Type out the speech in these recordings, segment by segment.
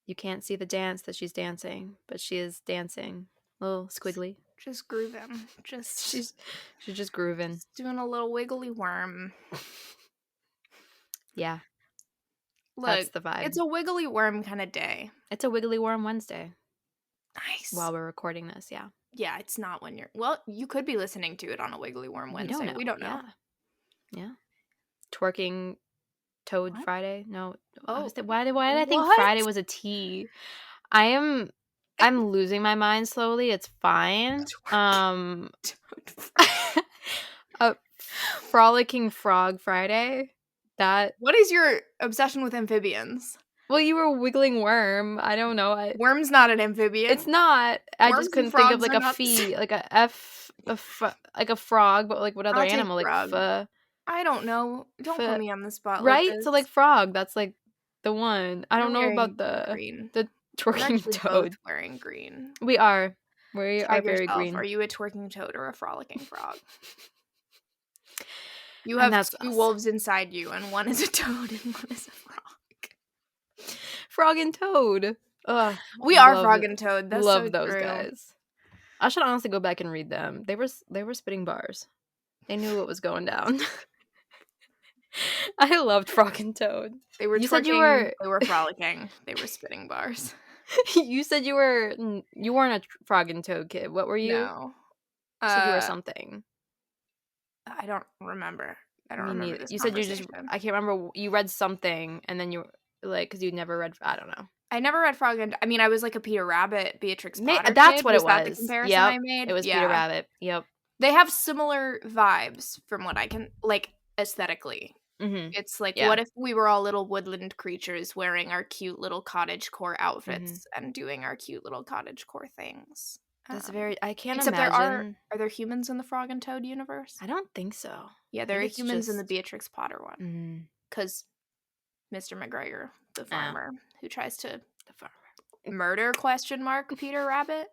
You can't see the dance that she's dancing, but she is dancing. A little squiggly. Just grooving. She's just grooving. Just doing a little wiggly worm. Yeah. Look, That's the vibe. it's a wiggly worm kind of day. It's a Wiggly Worm Wednesday. Nice. While we're recording this, yeah. Yeah, it's not when you're... Well, you could be listening to it on a Wiggly Worm Wednesday. We don't know. Yeah. Twerking Toad What? Friday? No. Oh. Why did I think What? Friday was a T? I'm losing my mind slowly. It's fine. Frolicking Frog Friday. What is your obsession with amphibians? Well, you were Wiggling Worm. I don't know. Worm's not an amphibian. It's not. I Worms just couldn't and think of frogs like are a not fee, like like a frog, but like what other I'll take animal? frog. Like I don't know. Don't put me on the spot right? like this. So like frog, that's like the one. I don't know Wearing about the green. the We're twerking actually toad. both wearing green. We are. We are Tag very yourself. green. Are you a twerking toad or a frolicking frog? You have two wolves inside you, and one is a toad and one is a frog. Frog and toad. Ugh, we are frog and toad. That's love so those true. guys. I should honestly go back and read them. They were spitting bars. They knew what was going down. I loved Frog and Toad. They were twerking, they were frolicking, they were spitting bars. You said you weren't a Frog and Toad kid. What were you? No. You said you were something. I don't remember. I don't Me remember neither. this You said conversation. I can't remember. You read something, and then you like because you'd never read. I don't know. I never read Frog and... I mean, I was like a Peter Rabbit, Beatrix Potter That's kid. what it was. That the comparison I made? It was Peter Rabbit. Yep. They have similar vibes from what I can... Like, aesthetically. Mm-hmm. It's like, what if we were all little woodland creatures wearing our cute little cottagecore outfits and doing our cute little cottagecore things? That's very... I can't except imagine... Are there humans in the Frog and Toad universe? I don't think so. Yeah, there are humans in the Beatrix Potter one. Because Mr. McGregor, the farmer, who tries to murder Peter Rabbit.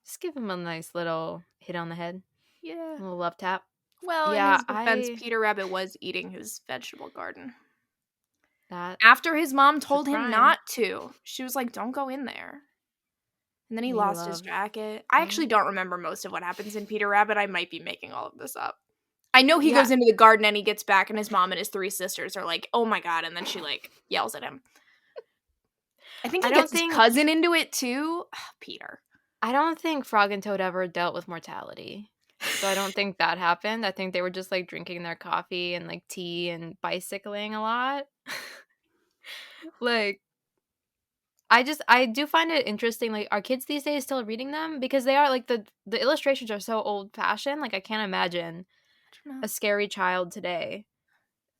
Just give him a nice little hit on the head. Yeah. A little love tap. Well, in his defense, Peter Rabbit was eating his vegetable garden. After his mom told him not to. She was like, don't go in there. And then he lost his jacket. I actually don't remember most of what happens in Peter Rabbit. I might be making all of this up. I know he goes into the garden and he gets back and his mom and his three sisters are like, oh my god, and then she like yells at him. I think he gets his cousin into it too. Peter. I don't think Frog and Toad ever dealt with mortality. So I don't think that happened. I think they were just like drinking their coffee and like tea and bicycling a lot. Like, I do find it interesting. Like, are kids these days still reading them? Because they are like the illustrations are so old fashioned. Like, I can't imagine a scary child today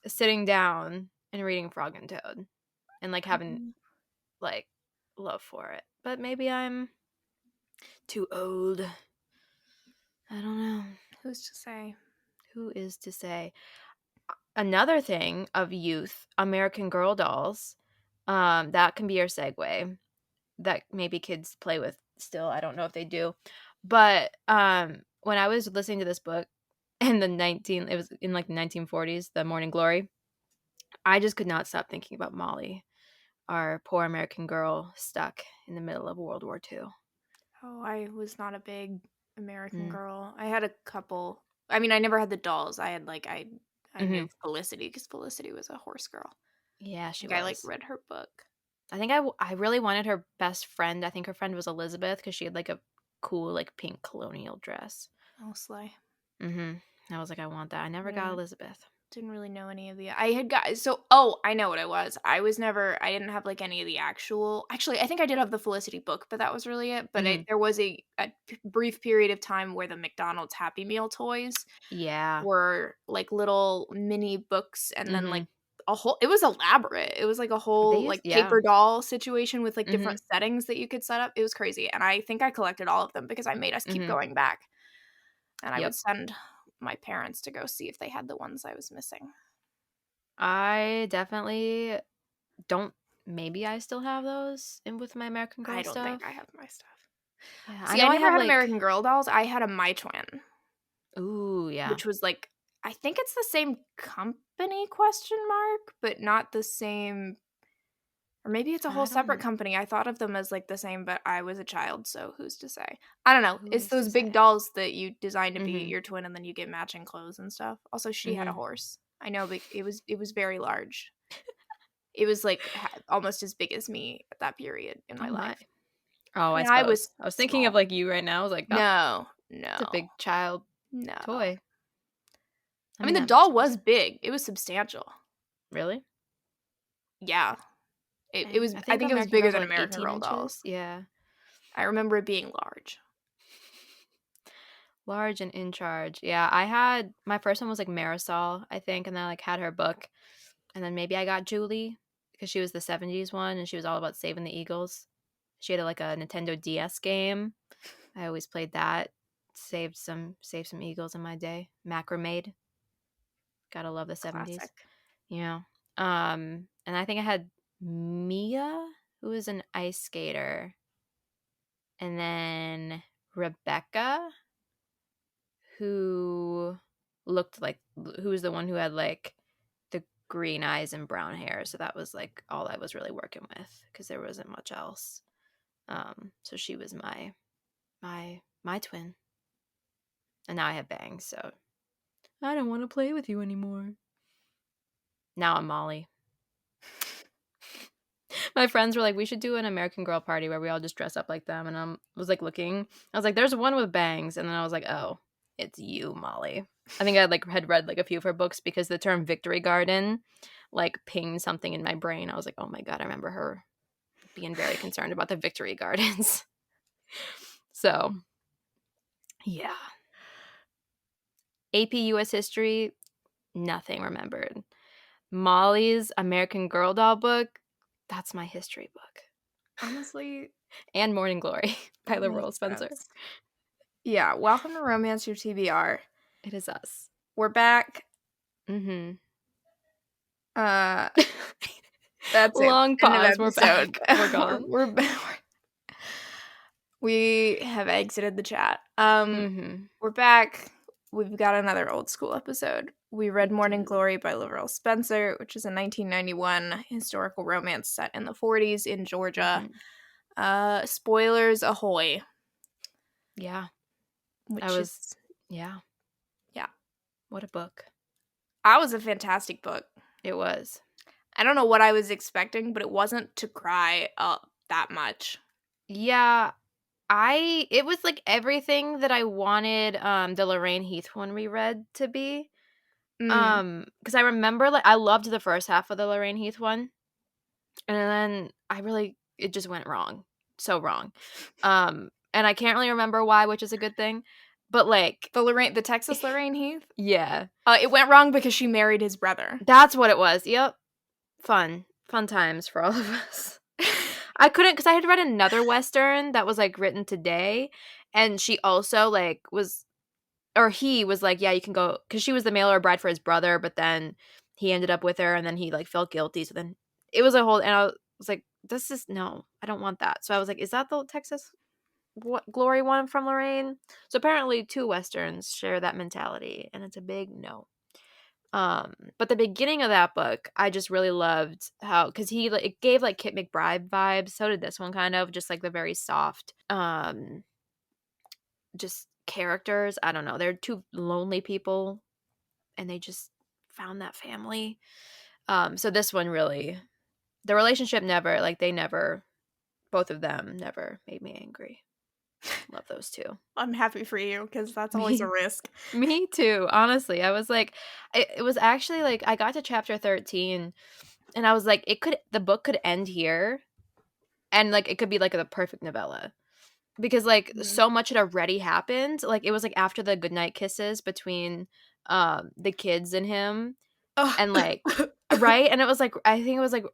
sitting down and reading Frog and Toad and like having like love for it. But maybe I'm too old. I don't know. Who's to say? Who is to say? Another thing of youth, American Girl dolls. That can be your segue. That maybe kids play with still. I don't know if they do. But when I was listening to this book in it was in like the 1940s, The Morning Glory, I just could not stop thinking about Molly, our poor American girl stuck in the middle of World War II. Oh, I was not a big American Girl. I had a couple. I mean, I never had the dolls. I had like I knew Felicity because Felicity was a horse girl. Yeah, she was. I like read her book. I think I really wanted her best friend. I think her friend was Elizabeth because she had like a cool like pink colonial dress. Oh, slay. I was like, I want that. I never got Elizabeth. Didn't really know any of the... I had got... So, I know what I was. I didn't have, like, any of the actual... Actually, I think I did have the Felicity book, but that was really it. But there was a brief period of time where the McDonald's Happy Meal toys were, like, little mini books, and then, like, a whole... It was elaborate. It was, like, a whole, paper doll situation with, like, different settings that you could set up. It was crazy. And I think I collected all of them because I made us keep going back. And I would send my parents to go see if they had the ones I was missing. I definitely don't. Maybe I still have those with my American Girl stuff. I don't think I have my stuff. Yeah, see, I never had American Girl dolls. I had a My Twin. Ooh, yeah. Which was like, I think it's the same company, but not the same... Or maybe it's a whole I don't separate know. company. I thought of them as, like, the same, but I was a child, so who's to say? I don't know. Who It's is to those big say? dolls that you design to be Mhm. your twin, and then you get matching clothes and stuff. Also, she had a Mhm. horse. I know, but it was very large. It was, like, almost as big as me at that period in Oh my my. life. Oh, I I mean, I was suppose. I was thinking of, small. like, you right now. I was like, "Oh, No, it's a no, big child no. toy." I I mean, mean, the that makes doll sense. was big. It was substantial. Really? Yeah. It Dang. was I I think think it was American bigger Girls are, than like, American 18 Girl inches. dolls. Yeah. I remember it being large. Large and in charge. Yeah, I had my first one was, like, Marisol, I think, and then I, like, had her book, and then maybe I got Julie because she was the '70s one, and she was all about saving the Eagles. She had, like, a Nintendo DS game. I always played that. Saved some eagles in my day. Macrame. Gotta love the '70s. Classic. Yeah. And I think I had Mia, who was an ice skater, and then Rebecca, who who was the one who had like the green eyes and brown hair. So that was like all I was really working with because there wasn't much else. So she was my twin, and now I have bangs. So I don't want to play with you anymore. Now I'm Molly. My friends were like, we should do an American Girl party where we all just dress up like them. And I was like looking. I was like, there's one with bangs. And then I was like, oh, it's you, Molly. I think I had read like a few of her books because the term Victory Garden like pinged something in my brain. I was like, oh my God, I remember her being very concerned about the Victory Gardens. So, yeah. AP US History, nothing remembered. Molly's American Girl doll book, that's my history book. Honestly, And Morning Glory by that LaVyrle makes Spencer. sense. Yeah, welcome to Romance Your TBR. It is us. We're back. Mm-hmm. Uh, that's it. Long End of pause. We're episode. back. We're gone. We have exited the chat. Mm-hmm. We're back. We've got another old school episode. We read We Morning do. Glory by LaVyrle Spencer, which is a 1991 historical romance set in the 40s in Georgia. Spoilers ahoy. Yeah. Which is, yeah. yeah. What a book. That was a fantastic book. It was. I don't know what I was expecting, but it wasn't to cry that much. Yeah. It was like everything that I wanted the Lorraine Heath one we read to be. Because I remember like I loved the first half of the Lorraine Heath one. And then it just went wrong. So wrong. And I can't really remember why, which is a good thing. But like The Texas Lorraine Heath? yeah. It went wrong because she married his brother. That's what it was. Yep. Fun times for all of us. I couldn't because I had read another Western that was like written today. And she also like he was like, yeah, you can go because she was the mail order bride for his brother, but then he ended up with her and then he like felt guilty. So then it was a whole, and I was like, no, I don't want that. So I was like, is that the Texas Glory one from Lorraine? So apparently 2 Westerns share that mentality and it's a big no. But the beginning of that book, I just really loved how, because it gave like Kit McBride vibes. So did this one kind of, just like the very soft, just characters. I don't know. They're 2 lonely people and they just found that family. So this one really, the relationship both of them never made me angry. Love those 2. I'm happy for you because that's always a Me, risk. me too. Honestly, I was like, it was actually like I got to chapter 13, and I was like, the book could end here, and like it could be like the perfect novella because like so much had already happened. Like it was like after the goodnight kisses between the kids and him, and like right, and it was like I think it was like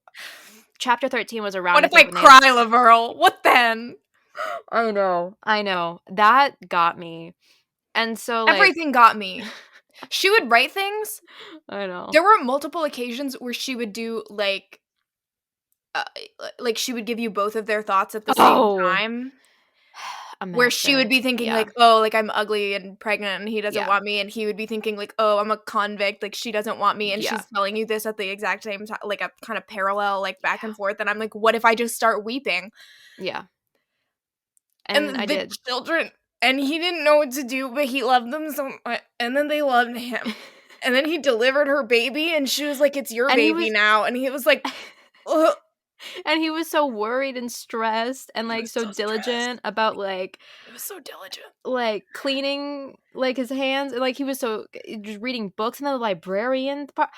chapter 13 was around What I if I think when they cry, LaVyrle? What then? I know. That got me. And so, like Everything got me. She would write things. I know. There were multiple occasions where she would do like she would give you both of their thoughts at the same Oh. time. Where she would be thinking, Yeah. like, "Oh, like, I'm ugly and pregnant and he doesn't Yeah. want me," and he would be thinking, like, "Oh, I'm a convict, like, she doesn't want me," and Yeah. she's telling you this at the exact same time, like, a kind of parallel, like, back Yeah. and forth, and I'm like, "What if I just start weeping?" Yeah. And And I the did. children and he didn't know what to do, but he loved them so much, and then they loved him. And then he delivered her baby, and she was like, "It's your And he baby was now," and he was like, "Ugh." and he was so worried and stressed and, He like, was so so stressed. diligent about, He was so diligent. cleaning, like, his hands, and, like, he was so just reading books, and the librarian part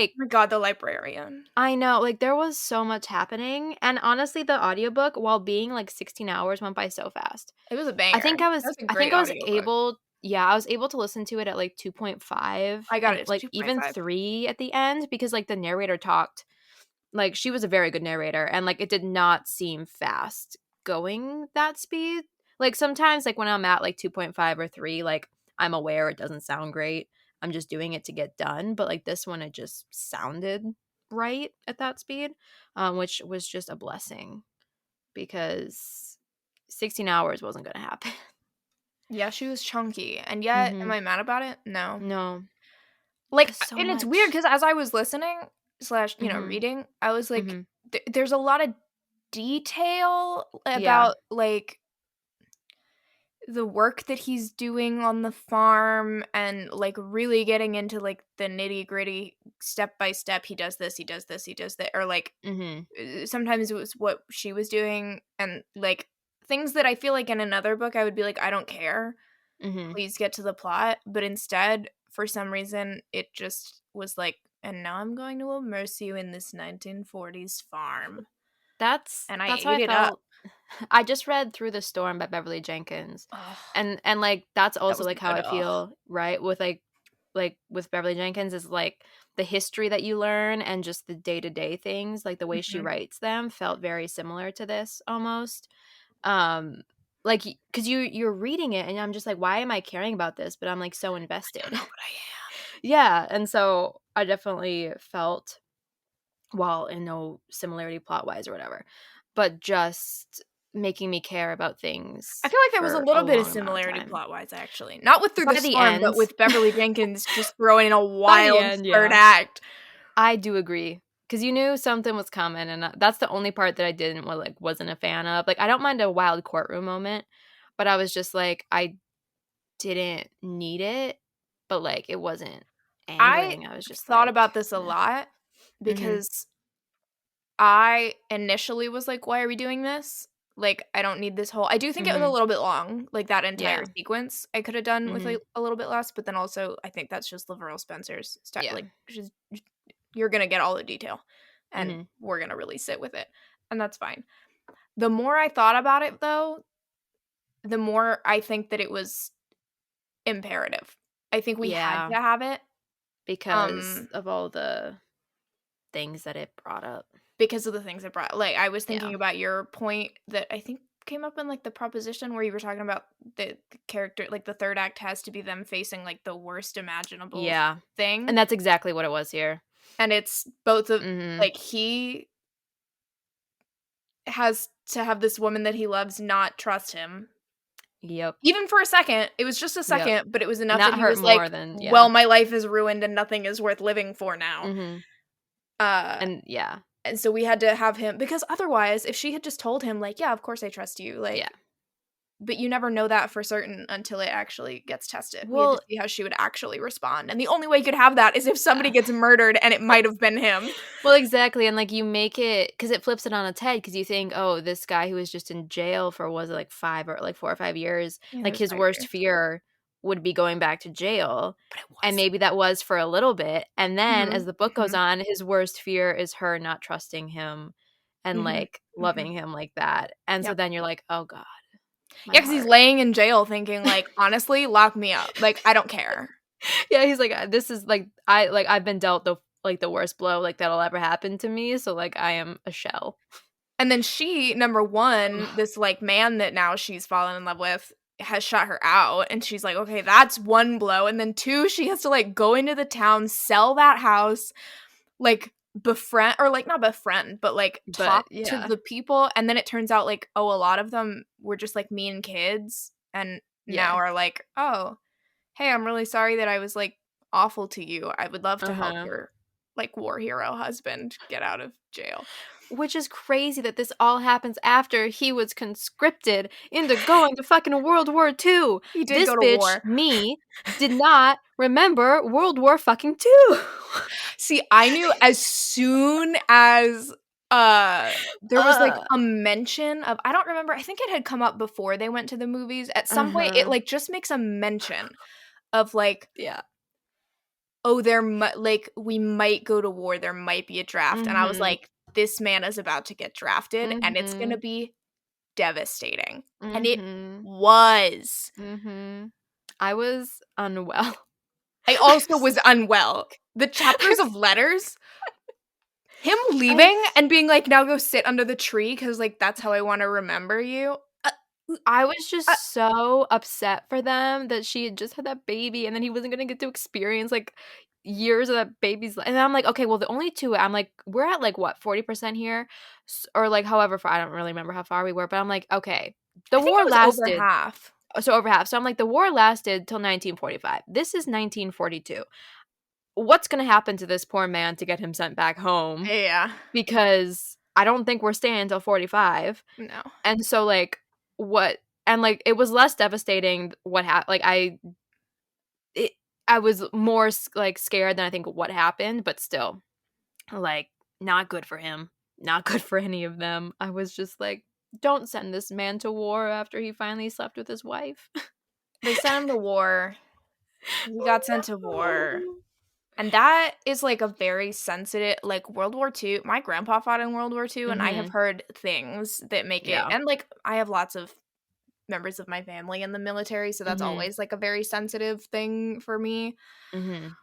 Oh like, my god, the librarian. I know, like, there was so much happening, and honestly, the audiobook, while being, like, 16 hours, went by so fast. It was a banger. That was a I great think I was audiobook. able yeah, I was able to listen to it at, like, 2.5 I got and, it to like, even 2.5. 3 at the end because, like, the narrator talked like, she was a very good narrator, and, like, it did not seem fast going that speed. Like, sometimes, like, when I'm at, like, 2.5 or 3, like, I'm aware it doesn't sound great. I'm just doing it to get done, but, like, this one, it just sounded right at that speed, which was just a blessing because 16 hours wasn't gonna happen. Yeah, she was chunky, and yet am Mhm. I mad about it? No. No. Like, 'Cause so and it's weird much. because as I was listening slash, Mhm. reading, I was like, Mhm. there's a lot of detail Yeah. about, like, the work that he's doing on the farm and, like, really getting into, like, the nitty-gritty step by step, he does this, he does this, he does that, or, like, Mhm. sometimes it was what she was doing and, like, things that I feel like in another book I would be like, "I don't care. Mhm. Please get to the plot," but instead, for some reason, it just was like, "And now I'm going to immerse you in this 1940s farm," and I That's how ate I it up. felt. I just read Through the Storm by Beverly Jenkins, Ugh, and, like, that's that also, was a like, how good I ugh. feel, right, with, with Beverly Jenkins is, like, the history that you learn and just the day-to-day things, like, the way she Mhm. writes them felt very similar to this almost. Um, like, because you're reading it, and I'm just like, "Why am I caring about this?" But I'm, like, so I don't invested. know, but I am. Yeah, and so I definitely felt while in no similarity plot-wise or whatever, but just making me care about I things feel like there was a for a little bit of long amount of similarity time. plot-wise, actually. Not with Through the By the Storm, but end with Beverly Jenkins just throwing in a by the wild end, 3rd yeah. act. I do agree, because you knew something was coming, and, that's the only part that I didn't wa like, wasn't a fan of. Like, I don't mind a wild courtroom moment, but I was just like, I didn't need it, but, like, it wasn't I angering. I was just thought like, about this a "Meh." lot Mhm. because I initially was like, "Why are we doing this?" Like, I don't need this whole I do think it was a Mhm. little bit long, like, that entire Yeah. sequence I could have done with Mhm. a little bit less, but then also I think that's just LaVyrle Spencer's style, Yeah. like, she's you're gonna get all the detail, and Mhm. we're gonna really sit with it, and that's fine. The more I thought about it, though, the more I think that it was imperative. I think we had Yeah. to have it, Because um, of all the things that it brought up. because of the things it brought like, I was Yeah. thinking about your point that I think came up in, like, the proposition where you were talking about the character like, the 3rd act has to be them facing, like, the worst imaginable Yeah. And thing, that's exactly what it was here. and it's both of Mhm. like, he has to have this woman that he loves not trust him. Yep. Even for a second, it was just a Yep. second, but it was And enough that that he hurt was like, more than "Well, yeah. my life is ruined and nothing is worth living for now." Mhm. Uh, And yeah. and so we had to have him because otherwise, if she had just told him, like, "Yeah, of course I trust you," Yeah. like but you never know that for certain until it actually gets tested. We had to Well, see how she would actually respond, and the only way you could have that is if somebody yeah. gets murdered and it might have been him. Well, exactly, and, like, you make it because it flips it on its head because you think, "Oh, this guy who was just in jail for was it, like, 5 or, like, 4 or 5 years, Yeah, it like, was his 5 worst years, fear would be going back to jail," but it and wasn't. maybe that was for a little bit, and then as Mhm, the book goes mhm, on, his worst fear is her not trusting him and, mhm, like, mhm. loving him like that, and so Yep. then you're like, "Oh god, my Yeah, because he's heart." laying in jail thinking, like, "Honestly, lock me up. Like, I don't care." Yeah, he's like, "This is, I've been dealt the worst blow, like, that'll ever happen to me, so, like, I am a shell." And then she, number 1, Ugh. this, like, man that now she's fallen in love with has shut her out, and she's like, "Okay, that's 1 blow," and then 2, she has to, like, go into the town, sell that house, like befriend, or like not befriend, but like But talk to yeah. the people, and then it turns out like, oh, a lot of them were just like mean kids, and now Yeah. are like, oh, hey, I'm really sorry that I was like awful to you. I would love to help Uh-huh. your like war hero husband get out of jail. Which is crazy that this all happens after he was conscripted into going to fucking World War II. He did This go to bitch, war. me, did not remember World War fucking II. See, I knew as soon as there was like Ugh. a mention of, I don't remember, I think it had come up before they went to the movies. At some point it Uh-huh. like just makes a mention of like, Yeah. oh, like we might go to war, there might be a draft. And I was Mhm. like, this man is about to get drafted and it's going to Mhm. be devastating. And it Mhm. was. Mhm. I was unwell. I I also was was unwell. The chapters I of letters, him I leaving and being like, "Now go sit under the tree because like, that's how I wanna remember you." I was uh, just so upset for them that she had just had that baby, and then he wasn't gonna get to experience, like, years of that baby's and I'm like, "Okay, well, the only 2" I'm like, "We're at, like, what, 40% here?" Or, like, however far I don't really remember how far we were, but I'm like, "Okay, the I think war it was over lasted." half. So over half. So I'm like, "The war lasted till 1945. This is 1942. What's gonna happen to this poor man to get him sent back home? Yeah. Because I don't think we're staying until 45." No. And so, like, what and, like, it was less devastating what happened. Like, it I was more like, scared than I think what happened, but still, like, not good for him, not good for any of them. I was just like, "Don't send this man to war after he finally slept with his wife." They sent him to war. He got sent to war. Oh, And that is, like, a very sensitive like, World War II, my grandpa fought in World War II, no. and I have Mhm. heard things that make it, Yeah. and, like, I have lots of members of my family in the military, so that's Mhm. always, like, a very sensitive thing for me. Mhm.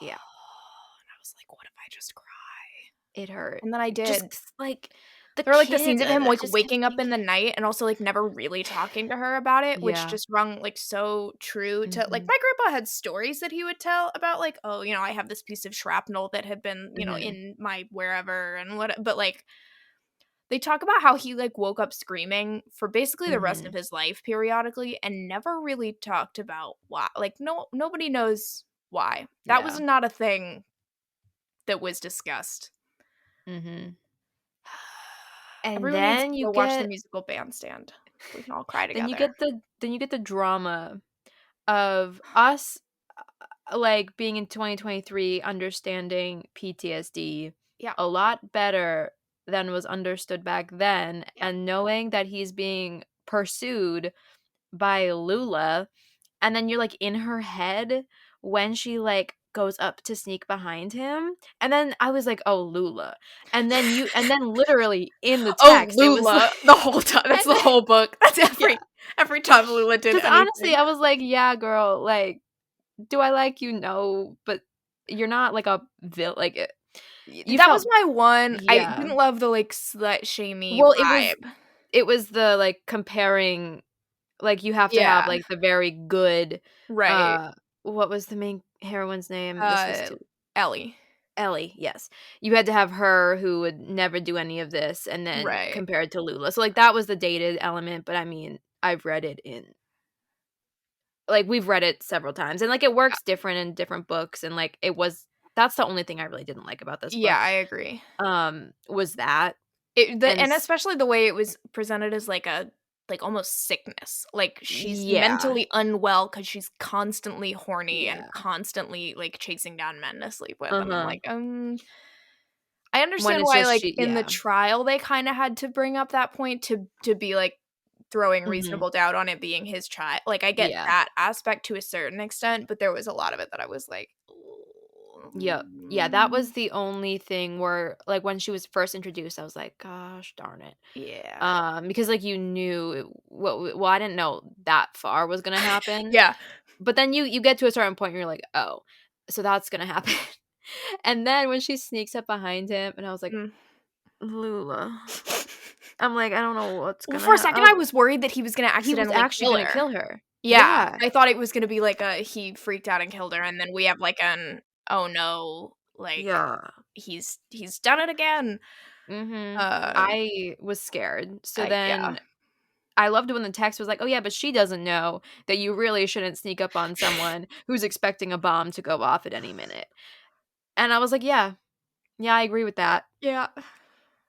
Yeah. And I was like, "What if I just cry?" It hurt. And then I Just did. 'cause, like, the There were, like, the scenes kids, of him, I like, just kept waking up in the thinking. night and also, like, never really talking to her about it, which Yeah. just rung, like, so true to like, Mhm. my grandpa had stories that he would tell about, like, "Oh, you know, I have this piece of shrapnel that had been, you know, Mhm. in my wherever and what," but, like, they talk about how he, like, woke up screaming for basically the rest of Mhm. his life periodically and never really talked about why. Like, nobody knows why. That was Yeah. not a thing that was discussed. Mhm. And Everyone needs then to you go watch the get musical Bandstand. We can all cry then you together. get the drama of us, like, being in 2023, understanding PTSD Yeah, a lot better than was understood back then, yeah. and knowing that he's being pursued by Lula, and then you're, like, in her head when she, like, goes up to sneak behind him, and then I was like, "Oh, Lula." And then literally in the Oh, text, it was like Lula, the whole time that's and the then whole book. That's yeah. every time Lula did 'Cause honestly, anything. I was like, "Yeah, girl, like, do I like you? No, but you're not like a like, you That was felt." my one. I Yeah. didn't love the, like, slut-shamey Well, vibe. it was the, like, comparing like, you have to have, Yeah, like, the very good, right. uh what was the main heroine's name? This was Uh, too Ellie. Ellie, yes. You had to have her who would never do any of this and then Right. compared to Lula. So, like, that was the dated element, but I mean, I've read it in like, we've read it several times, and, like, it Yeah. works different in different books, and, like, it was that's the only thing I really didn't like about this Yeah, book, I agree. was that, And especially the way it was presented as, like, a like, almost sickness. Like, she's yeah, mentally unwell because she's constantly horny and yeah, constantly, like, chasing down men to sleep with, and I'm uh-huh. like, I When understand it's why, just like, she in the yeah, trial, they kinda had to bring up that point to be, like, throwing mhm, reasonable doubt on it being his child. Like, I get yeah, that aspect to a certain extent, but there was a lot of it that I was like, yep, yeah, that was the only thing where, like, when she was first introduced, I was like, "Gosh darn it." yeah. Because, like, you knew well, I didn't know that far was gonna happen, Yeah. but then you get to a certain point, and you're like, "Oh, so that's gonna happen." And then when she sneaks up behind him, and I was like, Mm. "Lula." I'm like, "I don't know what's Well, gonna for a second, happen." I was worried that he was gonna He was accidentally actually kill gonna her. kill her. Yeah, Yeah. I thought it was gonna be like a he freaked out and killed her, and then we have, like, an, "Oh, no." like, Yeah. he's done it again. Mhm. Uh, I was scared. So yeah. then I loved when the text was like, "Oh, yeah, but she doesn't know that you really shouldn't sneak up on someone who's expecting a bomb to go off at any minute." And I was like, "Yeah. Yeah, I agree with that." Yeah.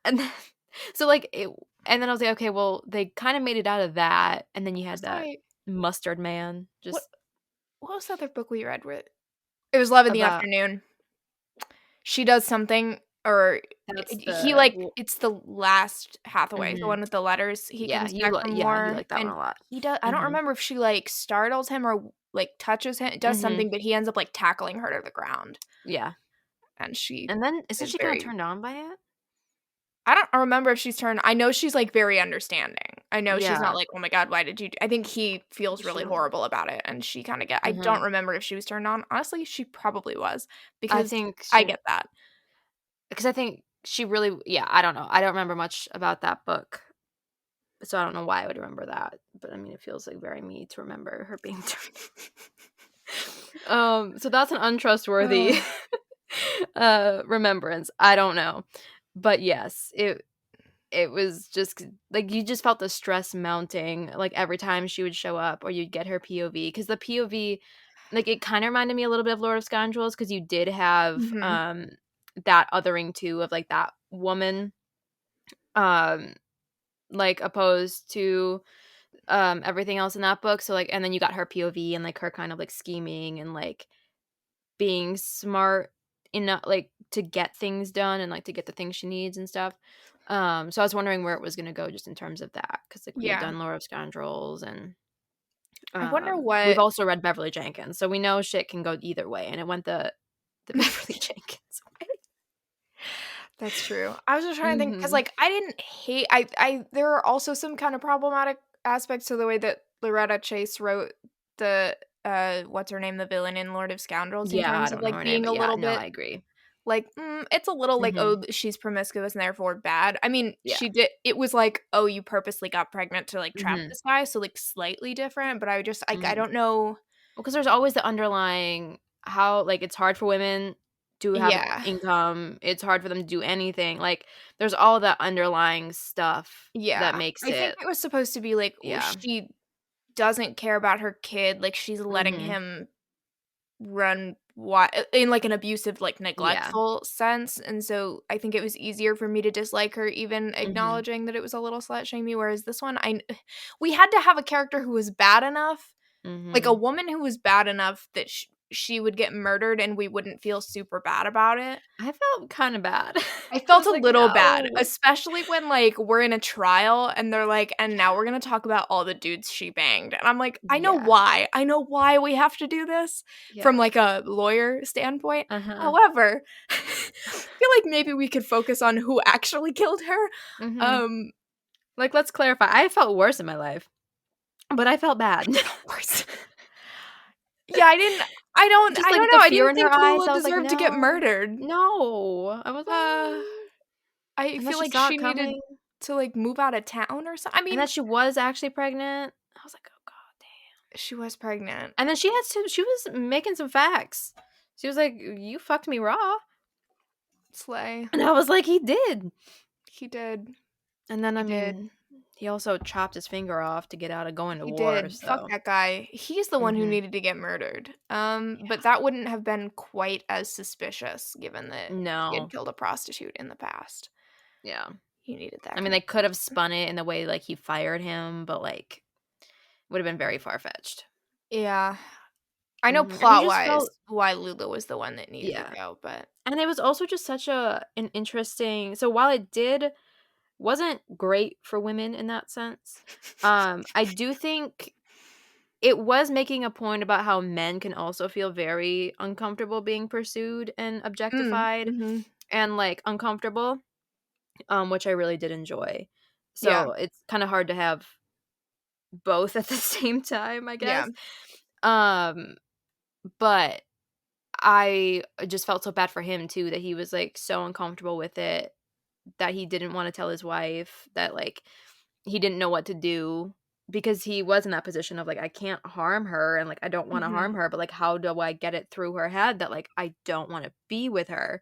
And then so, like, it and then I was like, "Okay, well, they kinda made it out of that." And then you What was had that I mustard man what just what was the other book we read with it was Love in the about Afternoon. She does something or that's he, the like w it's the last Hathaway, the mhm. one with the letters. He Yeah, comes back from you war, like that one and a lot. he does I don't Mhm. remember if she, like, startles him or, like, touches him does Mhm. something, but he ends up, like, tackling her to the ground, Yeah. and she And then isn't is she kinda very turned on by it? I don't remember if she's turned I know she's, like, very understanding. I know she's not Yeah. like, "Oh my god, why did you do" I think he feels She really wasn't. horrible about it, and she kinda get I don't Mhm. remember if she was turned on. Honestly, she probably was, I because think I she get that. because I think she really yeah, I don't know. I don't remember much about that book, so I don't know why I would remember that, but, I mean, it feels, like, very me to remember her being turned so that's an untrustworthy, Ugh. remembrance. I don't know. But, yes, it was just like, you just felt the stress mounting, like, every time she would show up or you'd get her POV, because the POV like, it kinda reminded me a little bit of Lord of Scoundrels, because you did have, Mhm. that othering too of, like, that woman, um, like, opposed to, everything else in that book, so, like and then you got her POV and, like, her kind of, like, scheming and, like, being smart enough like, to get things done and, like, to get the things she needs and stuff. So I was wondering where it was gonna go just in terms of that, because like, we had Yeah. done Lord of Scoundrels and, I wonder we've what also read Beverly Jenkins, so we know shit can go either way, and it went the Beverly Jenkins way. That's true. I was just trying to think because, Mhm. like, I didn't hate I there are also some kind of problematic aspects to the way that Loretta Chase wrote the, what's her name? The villain in Lord of Scoundrels in Yeah, I terms of, don't know like, her name, being but a yeah, little no, bit I agree. like, it's a little like, Mhm. "Oh, she's promiscuous and therefore bad." I mean, Yeah. it was like, "Oh, you purposely got pregnant to, like, trap Mhm. this guy," so, like, slightly different, but I just like, I Mhm. don't know. Well, because there's always the underlying how like, it's hard for women to have Yeah. income, it's hard for them to do anything, like, there's all that underlying stuff that Yeah. makes I think it it was supposed to be like, yeah. she doesn't care about her kid, like, she's letting Mhm. him run wi in, like, an abusive, like, Yeah. neglectful sense, and so I think it was easier for me to dislike her even Mhm. acknowledging that it was a little slut-shamey, whereas this one, we had to have a character who was bad enough, like, a Mhm. woman who was bad enough that she would get murdered and we wouldn't feel super bad about it. I felt kinda bad. I I felt was a like, little bad, "No." especially when, like, we're in a trial and they're like, "And now we're gonna talk about all the dudes she banged." And I'm like, "I know Yeah. why. I know why we have to do this from, Yeah. like, a lawyer standpoint. Uh-huh. However, I feel like maybe we could focus on who actually killed her." Mhm. Um, Like, let's clarify, I felt worse in my life, but I felt bad. worse. Yeah, Just, I like, don't the know, I fear didn't in her think eyes, Lula I was like, deserved to get "No. murdered. No." I was like, Uh, I and then feel she like saw she it needed coming, to, like, move out of town or something. I and mean, that she was actually pregnant. I was like, "Oh god damn." she was pregnant. And then she was making some facts. She was like, "You fucked me raw." Slay. And I was like, "He did." He did. And then, I He did. mean, he also chopped his finger off to get out of going to He war, did. Fuck so that guy. He's the one who mhm. needed to get murdered. But Yeah. that wouldn't have been quite as suspicious given that he had No. killed a prostitute in the past. Yeah. He needed I that mean, they could have conviction. spun it in the way, like, he fired him, but, like, would have been very far-fetched. Yeah. I know Mhm, and you just plot-wise felt why Lula was the one that needed to yeah. go, but And it was also just such an interesting so while it wasn't great for women in that sense, I do think it was making a point about how men can also feel very uncomfortable being pursued and objectified mhm. and, like, uncomfortable, which I really did enjoy. Yeah. So, it's kinda hard to have both at the same time, I Yeah. guess. Um, but I just felt so bad for him too that he was, like, so uncomfortable with it, that he didn't wanna tell his wife, that, like, he didn't know what to do. because he was in that position of, like, I can't harm her and, like, I don't wanna harm Mhm. her, but, like, how do I get it through her head that, like, I don't wanna be with her?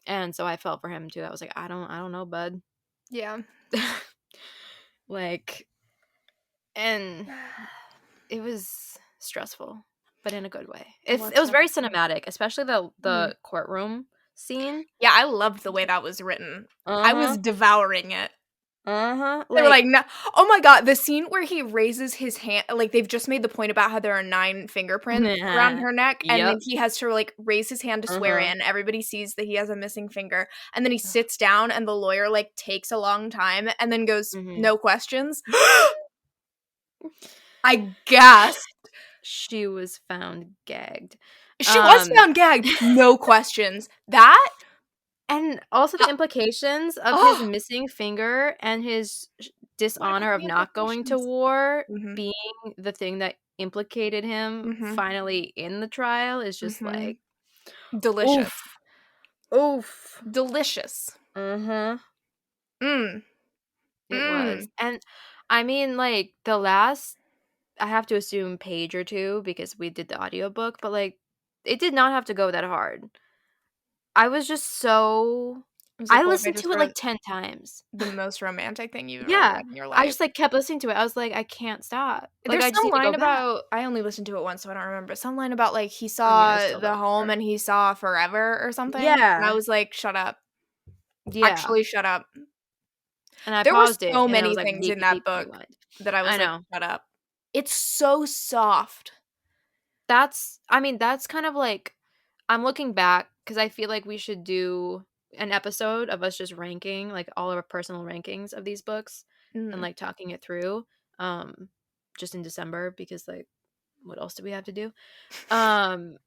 And so I felt for him too. I was like, I don't know, bud." Yeah. Like, and it was stressful, but in a good way. Well, It that's was what very cinematic, especially the Mhm. courtroom scene. Yeah, I loved the way that was written. I was Uh-huh. devouring it. Uh-huh. They were like, Like, "No." Oh my god, the scene where he raises his hand, like, they've just made the point about how there are 9 fingerprints around her neck, and then yep. he has to, like, raise his hand to swear Uh-huh. in, everybody sees that he has a missing finger, and then he sits down, and the lawyer, like, takes a long time, and then goes, Mhm. "No questions?" I gasped. She was found gagged. She was Um, found gagged, no questions. That and also the implications of his oh missing finger and his what about dishonor of the not going to implications? war Mhm, being the thing that implicated him mhm, finally in the trial is just mhm. like, Delicious. oof. Oof. Delicious. Uh-huh. Mm, It was. mm. And I mean, like, the last, I have to assume, page or 2 because we did the audiobook, but, like, it did not have to go that hard. I was just so Was the I 4 listened pages to it, like, 10 times. the most romantic thing you've ever Yeah. read in your I life? just, like, kept listening to it. I was like, "I can't stop." Like, There's I just some need to go line back. about I only listened to it once, so I don't remember. Some line about, like, he I mean, I saw still the don't home remember. and he saw forever or something, and I Yeah. was like, "Shut up. Yeah. Actually, shut up." And I There were paused it, so and I many was like, things "Deep in that deep book rewind." that I I was like, know. "Shut up." It's so soft. That's kind of like, I'm looking back because I feel like we should do an episode of us just ranking, like, all of our personal rankings of these books and, Mm. like, talking it through, um, just in December because, like, what else do we have to do? Um,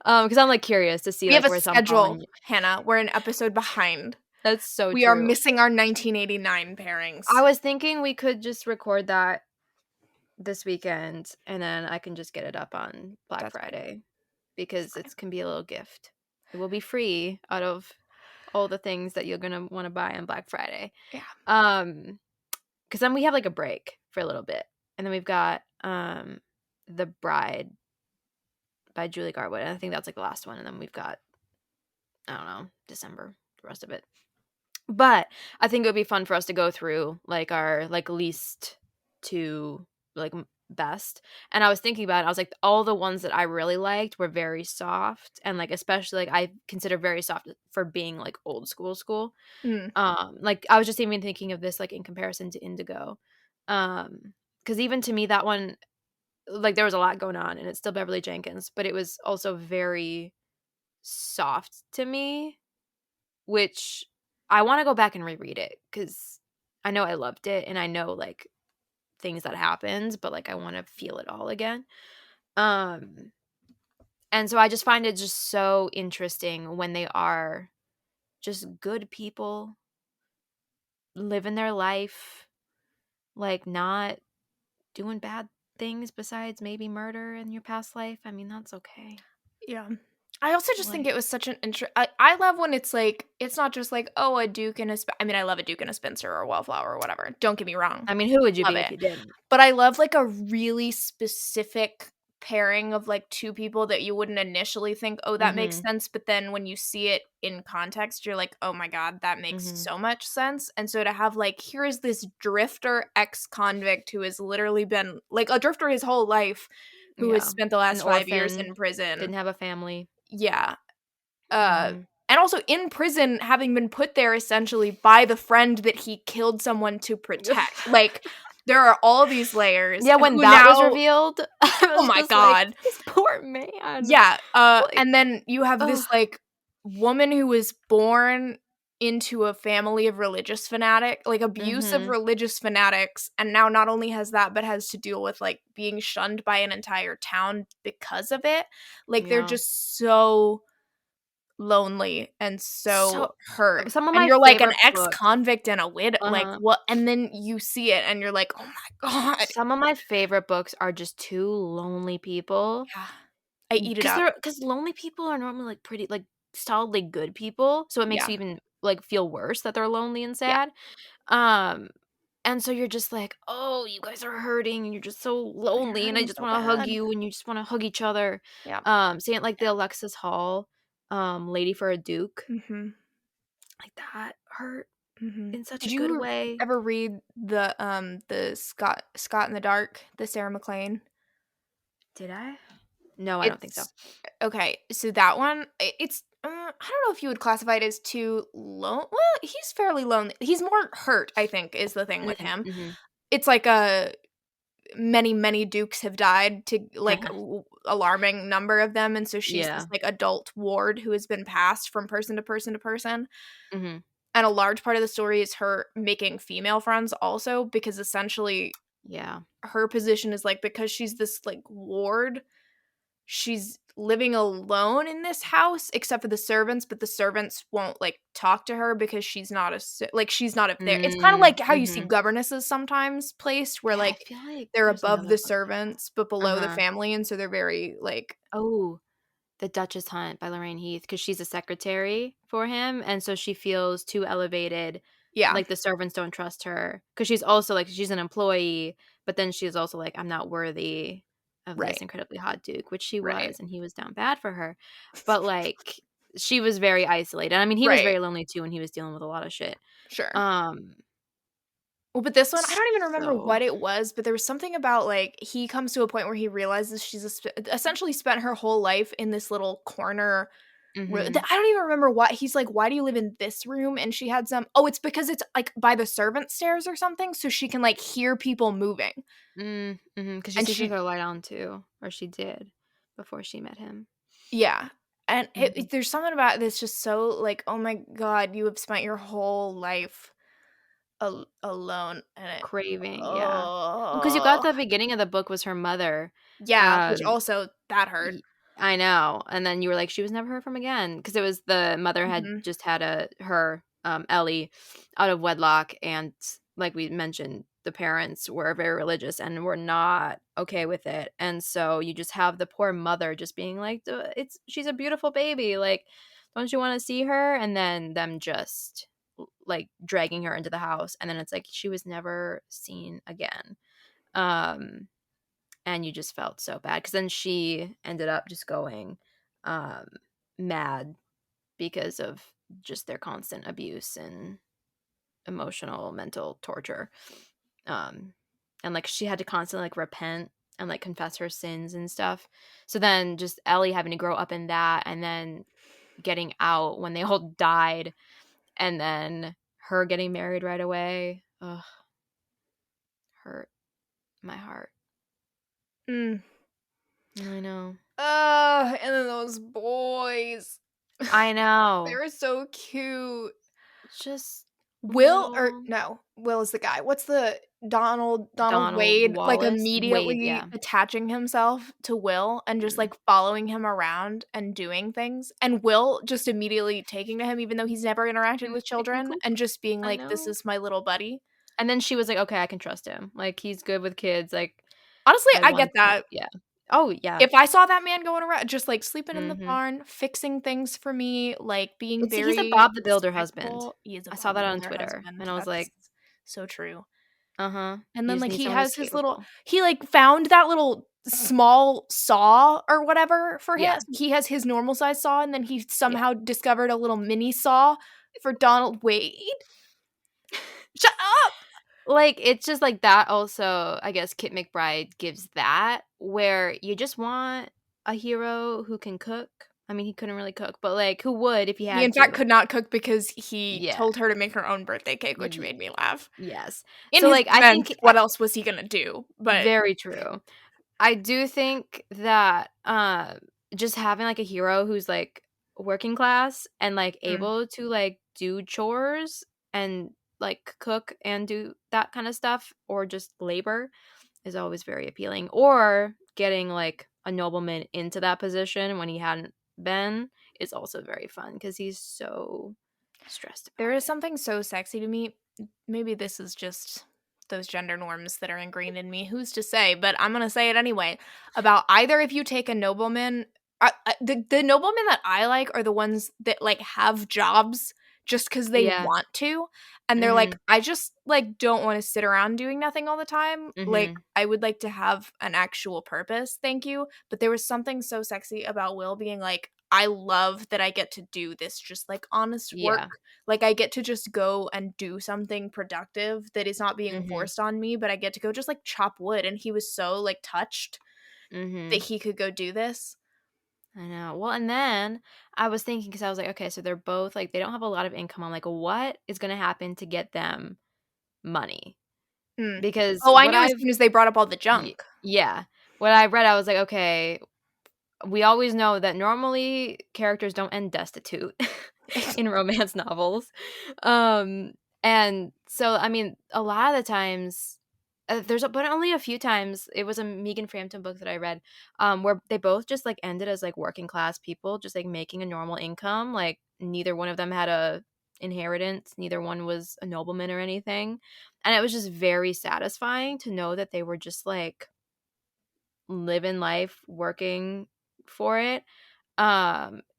'Cause I'm, like, curious to see, We have like, a where some fall schedule, in. Hannah. We're an episode behind. That's so We are true. missing our 1989 I pairings. was thinking we could just record that this weekend, and then I can just get it up on Black That's fine. Friday It's because fine. it can be a little gift. It will be free out of all the things that you're gonna wanna buy on Black Friday. Yeah. Um, because then we have, like, a break for a little bit, and then we've got, The Bride by Julie Garwood, and I think that's, like, the last one, and then we've got, I don't know, December, the rest of it. But I think it would be fun for us to go through, like, our, like, least to, like, best, and I was thinking about it, I was like, all the ones that I really liked were very soft, and, like, especially, like, I consider very soft for being, like, old school school. Mm. Like, I was just even thinking of this, like, in comparison to Indigo. Because even to me, that one, like, there was a lot going on, and it's still Beverly Jenkins, but it was also very soft to me, which I wanna go back and reread it because I know I loved it, and I know, like, things that happened, but, like, I wanna feel it all again. Um, and so I just find it just so interesting when they are just good people, living their life, like, not doing bad things besides maybe murder in your past life. I mean, that's okay. Yeah. I also just think Like, it was such an I love when it's like it's not just like, "Oh, a Duke and a I mean, I love a Duke and a Spencer or a Wallflower or whatever, don't get me wrong, I mean, who would you love be if it. you didn't? But I love, like, a really specific pairing of, like, 2 people that you wouldn't initially think, "Oh, that makes Mhm, sense," but then when you see it in context, you're like, "Oh my god, that makes mhm. so much sense," and so to have, like, here is this drifter ex-convict who has literally been like, a drifter his whole life, who has Yeah. spent the An last 5 years orphan, in prison. didn't have a family. Yeah, uh, Mhm. and also in prison, having been put there essentially by the friend that he killed someone to protect. Like, there are all these layers Yeah, when who that was now revealed, I oh was my just like, god. "This poor man." Yeah, Like, and then you have ugh. this, like, woman who was born into a family of religious like, abusive Mhm. religious fanatics, and now not only has that, but has to deal with, like, being shunned by an entire town because of it. Like, they're Yeah. just so lonely and so So hurt, some of and my you're like an favorite books. ex-convict and a like, Uh-huh. what and then you see it and you're like, "Oh my god." Some of my favorite books are just 2 lonely people. Yeah. I eat it Because up. lonely people are normally, like, pretty, like, solidly good people, so it makes Yeah. you even, like, feel worse that they're lonely and Yeah. sad. Um, And so you're just like, "Oh, you guys are hurting, and you're just so You're lonely, and I hurting just so wanna hug bad. you, and you just wanna hug each other." Yeah. Seeing, like, the Yeah. Alexis Hall, Lady for a Duke, Mhm. like, that hurt Mhm. in such a Did good you way. ever read the Scott in the Dark, the Sarah McLean? Did I? No, I don't think so. It's okay, so that one, it's, I don't know if you would classify it as too well, he's fairly lonely. He's more hurt, I think, is the thing with Mm, him. mhm. It's like a many, many dukes have died to, like, alarming number of them, and so she's this, Yeah. like, adult ward who has been passed from person to person to person, Mhm. and a large part of the story is her making female friends also, because essentially Yeah. her position is, like, because she's this, like, ward, she's living alone in this house except for the servants, but the servants won't, like, talk to her because she's not she's not up there. It's kinda Mm, like how you see mhm. governesses sometimes placed where, Yeah, I like, feel like they're there's above another the book like that. servants, but below the Uh-huh. family, and so they're very, like Oh. The Duchess Hunt by Lorraine Heath, because she's a secretary for him, and so she feels too elevated, yeah, like, the servants don't trust her, because she's also, like, she's an employee, but then she's also like, "I'm not worthy of this right, incredibly hot duke," which she right, was, and he was down bad for her, but, like, she was very isolated. I mean, he was right, very lonely too, and he was dealing with a lot of shit. sure. Um, Well, but this one, I don't even remember so what it was, but there was something about, like, he comes to a point where he realizes she's essentially spent her whole life in this little corner. Mhm. I don't even remember what he's like, "Why do you live in this room?" And she had it's because it's, like, by the servant stairs or something, so she can, like, hear people moving. Because she And sleeps with she her light on too, or she did before she met him. Yeah. And Mhm. there's something about this just so, like, "Oh my god, you have spent your whole life alone," and Craving, yeah. Because you got oh. the beginning of the book was her mother, Yeah, which um, also that hurt. y I know, and then you were like, "She was never heard from again," because it was the mother had Mhm. just had Ellie, out of wedlock, and like we mentioned, the parents were very religious and were not okay with it, and so you just have the poor mother just being like, "Duh, it's she's a beautiful baby, like, don't you wanna see her?" And then them just, like, dragging her into the house, and then it's like she was never seen again. Um and you just felt so bad because then she ended up just going, um, mad because of just their constant abuse and emotional, mental torture, um, and, like, she had to constantly, like, repent and, like, confess her sins and stuff. So then just Ellie having to grow up in that and then getting out when they all died and then her getting married right away, ugh, hurt my heart. Mm. I know. And then those boys. I They know. were so cute. It's just little Will is the guy. What's the Donald Donald Wade, like, Wallace? Wade, immediately yeah. attaching himself to Will and just, Mm. like, following him around and doing things, and Will just immediately taking to him even though he's never interacted with Pick me children coop. and just being I like, "This know. is my little buddy." And then she was like, "Okay, I can trust him. Like, he's good with kids, like, Honestly, I I get want to." that. Yeah. Oh, yeah. If I saw that man going around just, like, sleeping in the Mhm. barn, fixing things for me, like, being He's a very Bob the Builder husband. respectful, he is a I saw Bob that the on Builder Twitter, and husband, I was that's like, so true. "Uh-huh. And You then, just like, need he someone has who's his little capable." he, like, found that little small saw or whatever for him. Yeah. He has his normal size saw, and then he Yeah. somehow discovered a little mini saw for Donald Wade. Shut up! Like, it's just like that also, I guess Kit McBride gives that, where you just want a hero who can cook. I mean, he couldn't really cook, but, like, who would if he He, had in fact, to. could not cook because he Yeah. told her to make her own birthday cake, which Ye made me laugh. yes. In So, his like, I defense, think what else was he gonna do? But very true. I do think that, just having, like, a hero who's, like, working class and, like, mm, able to, like, do chores and, like, cook and do that kinda stuff or just labor is always very appealing, or getting, like, a nobleman into that position when he hadn't been is also very fun because he's so stressed there about is it. something so sexy to me. Maybe this is just those gender norms that are ingrained in me. Who's to say? But I'm gonna say it anyway. About either if you take a nobleman, the noblemen that I like are the ones that like have jobs just because they Yeah. want to, And they're like, Mhm. "I just, like, don't wanna sit around doing nothing all the time. Like, Mhm. I would like to have an actual purpose, thank you." But there was something so sexy about Will being like, "I love that I get to do this just, like, honest work. Yeah. Like, I get to just go and do something productive that is not being Mhm. forced on me, but I get to go just, like, chop wood." And he was so, like, touched that Mhm. he could go do this. I know. Well, and then I was thinking because I was like, okay, so they're both like they don't have a lot of income. I'm like, what is going to happen to get them money? Mm. Because Oh, I what knew as I've soon as they brought up all the y- junk. yeah, what I read, I was like, okay, we always know that normally characters don't end destitute in romance novels. Um, and so, I mean, a lot of the times, but only a few times, it was a Megan Frampton book that I read, where they both just like ended as like working class people, just like making a normal income. Like neither one of them had a inheritance, neither one was a nobleman or anything. And it was just very satisfying to know that they were just like living life, working for it.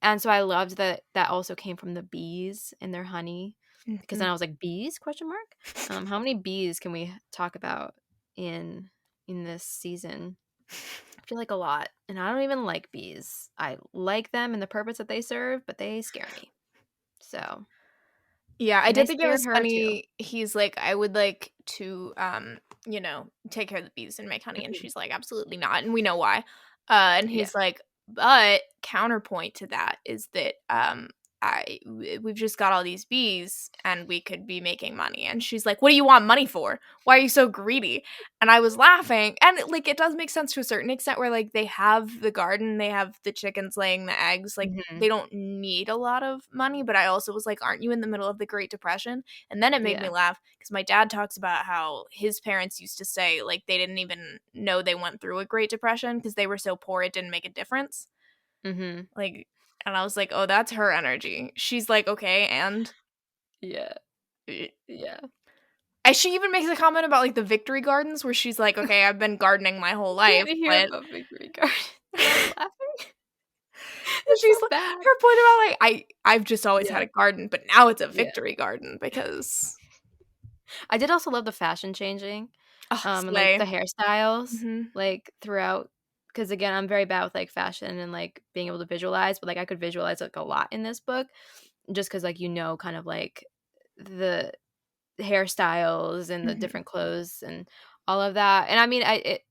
And so I loved that that also came from the bees and their honey, because then Mhm. I was like, "Bees?" question mark. How many bees can we talk about in this season? I feel like a lot, and I don't even like bees. I like them and the purpose that they serve, but they scare me. So, Yeah, I and they did think it scared was her too. funny. He's like, "I would like to, take care of the bees and make honey," and Mhm. she's like, "Absolutely not," and we know why. And Yeah. he's like, "But counterpoint to that is that, we've just got all these bees and we could be making money," and she's like, "What do you want money for? Why are you so greedy?" And I was laughing, and, like, it does make sense to a certain extent where, like, they have the garden, they have the chickens laying the eggs, like, they Mhm. don't need a lot of money, but I also was like, "Aren't you in the middle of the Great Depression?" And then it made me Yeah. laugh because my dad talks about how his parents used to say, like, they didn't even know they went through a Great Depression because they were so poor it didn't make a difference. Mhm. Like, and I was like, "Oh, that's her energy." She's like, "Okay, and?" Yeah. Eh, Yeah. she even makes a comment about, like, the victory gardens where she's like, "Okay, I've been gardening my whole Can't life, we hear but" about Victory Garden? And I was laughing. It's she's so li bad. her point about, like, I've just always had Yeah. a garden, but now it's a Yeah. victory garden because" I did also love the fashion changing, oh, and, like, slay. the hairstyles, Mhm. like, throughout. Because again, I'm very bad with, like, fashion and, like, being able to visualize, but, like, I could visualize, like, a lot in this book just because like, kind of, like, the hairstyles and the Mhm. different clothes and all of that, and I mean,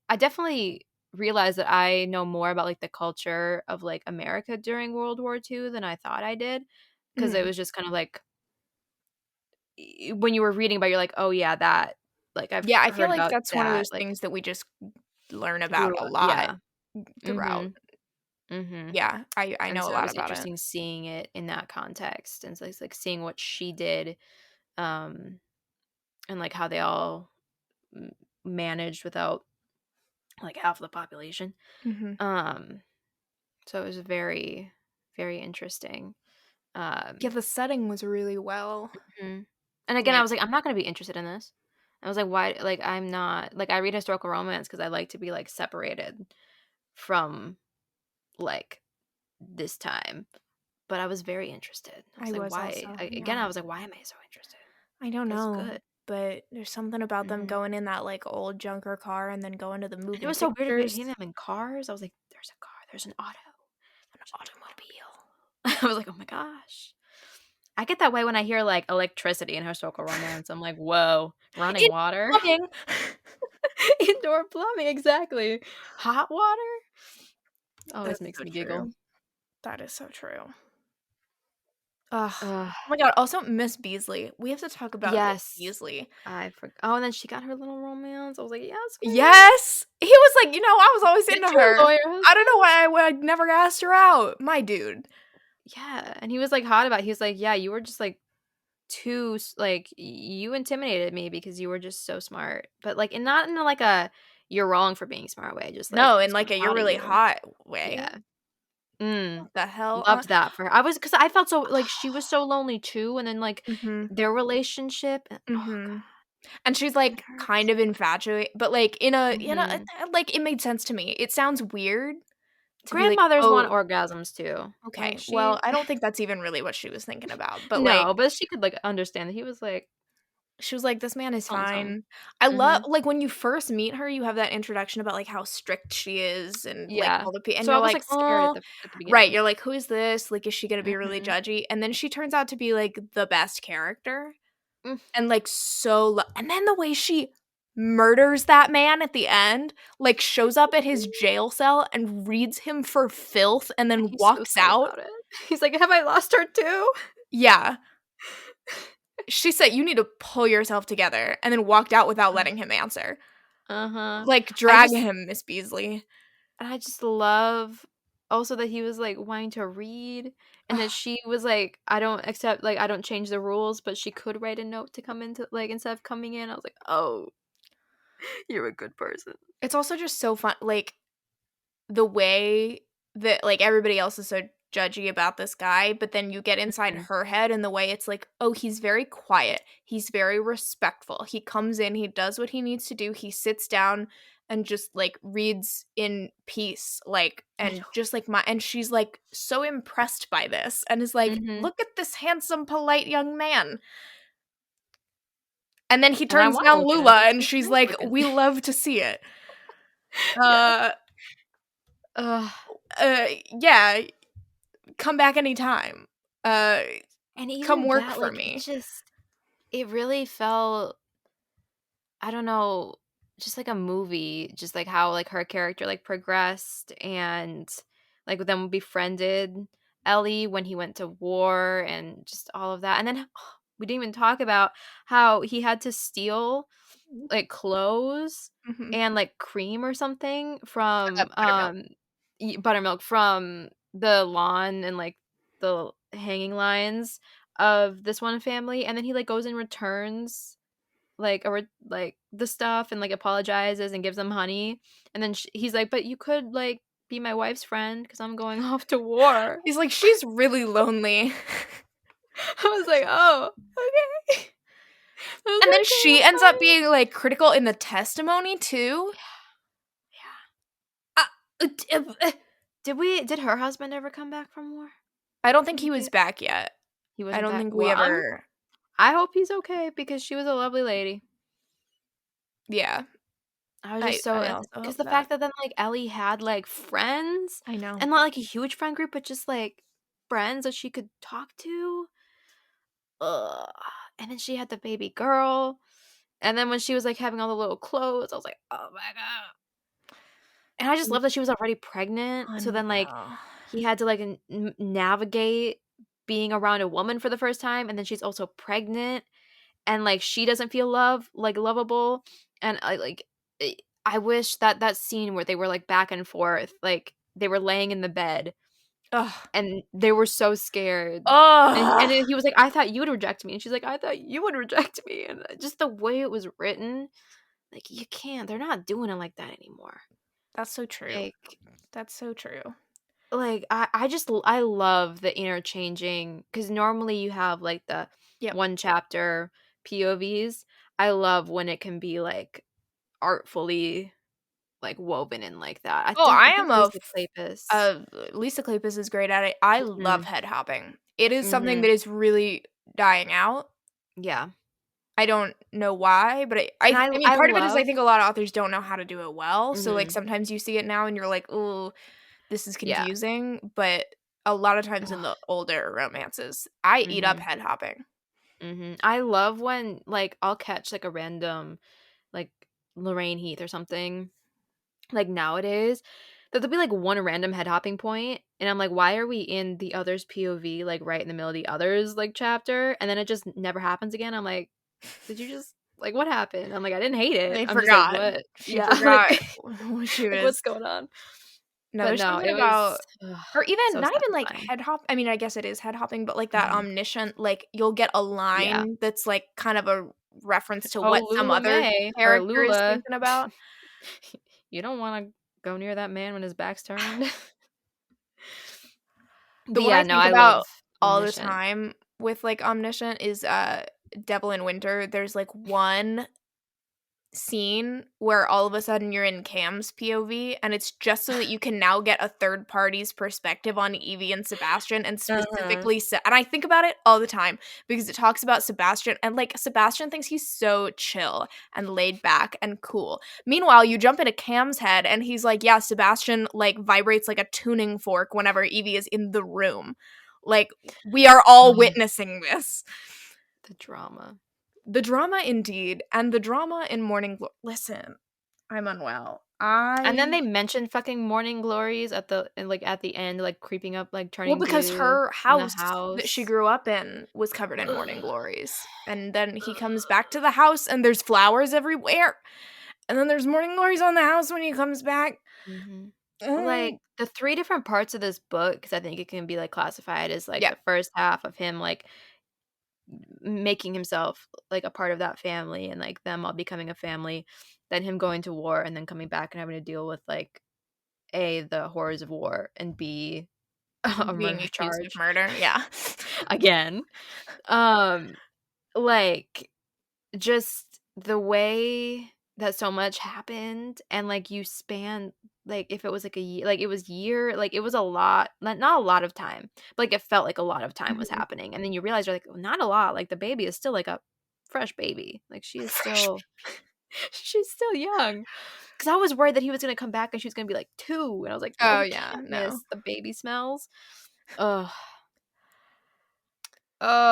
I definitely realized that I know more about, like, the culture of, like, America during World War II than I thought I did, because it Mhm. was just kind of like when you were reading about it, you're like, "Oh, yeah, that like, I've Yeah, I feel heard like about that's one of that," those like, things that we just learn about grew a up lot yeah. throughout. Mhm, mhm, Yeah, I and know a so it lot was about it. interesting seeing it in that context, and so it's, like, seeing what she did, um, and, like, how they all m managed without, like, half the population, Mhm. um, so it was very, very interesting, Yeah, the setting was really well, mhm, and again, I like was like, "I'm not gonna be interested in this." I was like, "Why?" Like, I'm not like, I read historical romance because I like to be, like, separated from, like, this time, but I was very interested. I was I like, was "Why?" also, Again, yeah. I was like, "Why am I so interested?" I don't Because it's know, good. but there's something about them Mhm. going in that, like, old junker car and then going to the And it moving was so weird to pictures. seeing them in cars. I was like, "There's a car, there's an auto, an automobile." I was like, "Oh my gosh." I get that way when I hear, like, electricity in historical romance. I'm like, "Whoa, running It's water?" coming. Indoor plumbing, exactly. Hot water? Always That's makes so me giggle. true. That is so true. Ugh. Ugh, Oh my god, also Miss Beasley. We have to talk about Miss yes. Beasley. And then she got her little romance. I was like, "Yes, queen." Yes! He was like, I was always Get into your her. lawyer I don't know husband. why I would never asked her out. My dude. Yeah, and he was, like, hot about it. He was like, "Yeah, you were just, like, you intimidated me because you were just so smart." But, like, and not in, like, a "you're wrong for being smart" way, just, like, No, "I in was like kinda a "you're proud of really you." hot" way. Yeah. Mm. What the hell? Loved that for her. Because I felt so like, she was so lonely too, and then, like, Mhm. their relationship oh Mhm. god, And she's, it like, kind hurts. of infatuated, but, like, in a Mhm. like, it made sense to me. It sounds weird to be like, Grandmothers want "Oh, orgasms too. Like, okay." she Well, I don't think that's even really what she was thinking about, but, like no, but she could, like, understand that he was like, She was like, "This man is Something. fine." I love Mhm. like, when you first meet her, you have that introduction about, like, how strict she is and, like, Yeah. all the and So I you're was, like, like, scared "Oh." at the Right, beginning. you're like, "Who is this? Like, is she gonna be really Mhm. judgy?" And then she turns out to be, like, the best character Mm. and, like, so and then the way she murders that man at the end, like, shows up at his jail cell and reads him for filth and And then he's so walks sad out. about it. He's like, "Have I lost her too?" Yeah. She said, "You need to pull yourself together," and then walked out without letting him answer. Uh-huh. Like, I drag just him, Miss Beasley. I just love also that he was, like, wanting to read, and that she was like, "I don't accept like, I don't change the rules," but she could write a note to come into like, instead of coming in. I was like, "Oh, you're a good person." It's also just so fun like, the way that, like, everybody else is so judgy about this guy, but then you get inside Mm. her head and the way it's like, "Oh, he's very quiet, he's very respectful, he comes in, he does what he needs to do, he sits down and just, like, reads in peace," like, I and know. just like my and she's, like, so impressed by this and is like, Mhm. "Look at this handsome, polite young man." And then he And I turns wanna down look at him Lula, because and he she's is like, looking. "We love to see it." Yeah. Uh, Ugh. yeah, come back anytime. Uh, And come even work that, for like, me. it really felt I don't know, just like a movie, just like how like her character like progressed and like then befriended Ellie when he went to war and just all of that. And then we didn't even talk about how he had to steal like clothes Mhm. and like cream or something The from buttermilk. buttermilk from the lawn and like the hanging lines of this one family, and then he like goes and returns like, like, the stuff and, like, apologizes and gives them honey, and then he's like, "But you could, like, be my wife's friend because 'cause I'm going off to war." He's like, "She's really lonely." I was like, "Oh, okay." I was And like, then "Okay, she that's ends up fine." being, like, critical in the testimony too. Yeah. Uh, Did her husband ever come back from war? I don't think Did he he was get back yet. he I wasn't don't back? think we Well, ever I hope he's okay because she was a lovely lady. yeah. I was just I so also because hope the that. fact that then, like, Ellie had, like, friends, I know. and not, like, a huge friend group, but just, like, friends that she could talk to. Ugh, and then she had the baby girl, and then when she was, like, having all the little clothes, I was like, "Oh my god." And I just love that she was already pregnant, I so then, like, know. he had to, like, n navigate being around a woman for the first time, and then she's also pregnant, and, like, she doesn't feel lovable, and I, like, eh, I wish that that scene where they were, like, back and forth, like, they were laying in the bed Ugh. and they were so scared. And Ugh. then he was like, "I thought you would reject me." And she's like, "I thought you would reject me." And just the way it was written, like, you can't they're not doing it like that anymore. That's so true. Like That's so true. I love the interchanging because normally you have, like, the Yep. one chapter POVs. I love when it can be, like, artfully, like, woven in like that. Oh, I I think am a Lisa f Kleypas. Lisa Kleypas is great at it. I love Mhm, head hopping. It is something mhm. that is really dying out. Yeah. I don't know why, but And I mean, I part of it is I love think a lot of authors don't know how to do it well, so, like, Mhm. sometimes you see it now and you're like, "Ooh, this is Yeah. confusing," but a lot of times in Ugh. the older romances, I eat up Mhm. head hopping. Mhm. I love when, like, I'll catch, like, a random, like, Lorraine Heath or something, like, nowadays, that there'll be, like, one random head hopping point, and I'm like, "Why are we in the other's POV, like, right in the middle of the other's, like, chapter?" And then it just never happens again. I'm like, "Did you just like, what happened?" I'm like, "I didn't hate it." They I'm just like, forgot. "What?" She Yeah, like forgot what she like, was "What's going on?" no, But there's no, something it was, about or even so not even, like, satisfying. head hop I mean, I guess it is head hopping, but, like, that Mhm. omniscient like, you'll get a Yeah. line that's, like, kind of a reference to Oh, what some Lula other May or character is Lula. thinking about. You don't wanna go near that man when his back's turned. The But one yeah, I no, think I love about all the Omniscient. time with, like, omniscient is, Devil in Winter. There's, like, one scene where all of a sudden you're in Cam's POV, and it's just so that you can now get a third party's perspective on Evie and Sebastian, and Uh-huh. specifically and I think about it all the time because it talks about Sebastian, and, like, Sebastian thinks he's so chill and laid back and cool. Meanwhile, you jump into Cam's head and he's like, "Yeah, Sebastian, like, vibrates like a tuning fork whenever Evie is in the room." Like, we are all Oh, witnessing this. the drama. The drama indeed, and the drama in listen, I'm unwell. And then they mentioned fucking morning glories at the end, like, creeping up, like, Well, turning because blue her in the house that she house. grew up in was covered in morning Ugh. glories, and then he comes back to the house and there's flowers everywhere, and then there's morning glories on the house when he comes back. Mhm. Mm, Like, the 3 different parts of this book, because I think it can be, like, classified as, like, yeah, the first half of him, like, making himself, like, a part of that family and, like, them all becoming a family, then him going to war and then coming back and having to deal with, like, A, the horrors of war, and B, a being murder accused of charge murder, yeah. again. Um, like, just the way that so much happened and, like, you span like, if it was, like, a year like, it was like, it was a lot not a lot of time, but, like, it felt like a lot of time was Mhm. happening, and then you realize you're like, "Well, not a lot, like, the baby is still, like, a fresh baby, like, she is Fresh still she's still young." Because I was worried that he was gonna come back and she was gonna be, like, 2, and I was like, "No, Oh, he yeah, can't, no. miss the baby smells." Ugh.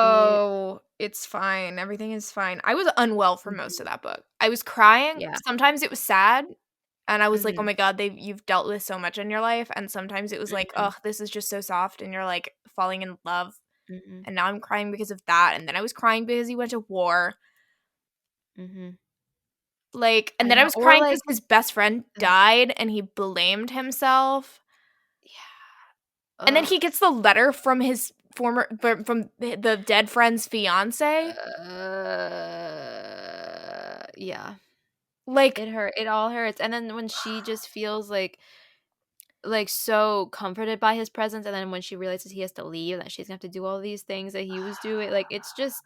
Yeah. Oh, it's fine, everything is fine. I was unwell for most of Mhm. that book. I was crying, Yeah. sometimes it was sad, and I was like, "Oh Mhm. my god, you've dealt with so much in your life," and sometimes it was like, Mhm. "Ugh, this is just so soft," and you're, like, falling in love, Mhm. and now I'm crying because of that, and then I was crying because he went to war, Mhm. like, and I then I know, was or, crying because like his best friend ugh, died and he blamed himself, yeah. and then Ugh. he gets the letter from his from the dead friend's fiancé, Yeah. like, It all hurts, and then when she just feels, like, so comforted by his presence, and then when she realizes he has to leave, and that she's gonna have to do all these things that he was doing, like, it's just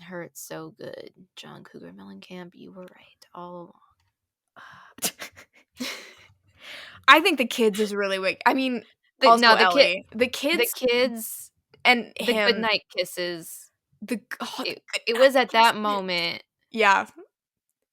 hurts so good. John Cougar Mellencamp, you were right all along. I think the kids is really weak. I mean, The also no, Ellie. The the kids kids and the him, goodnight kisses, the it good it night was at that kisses. moment Yeah,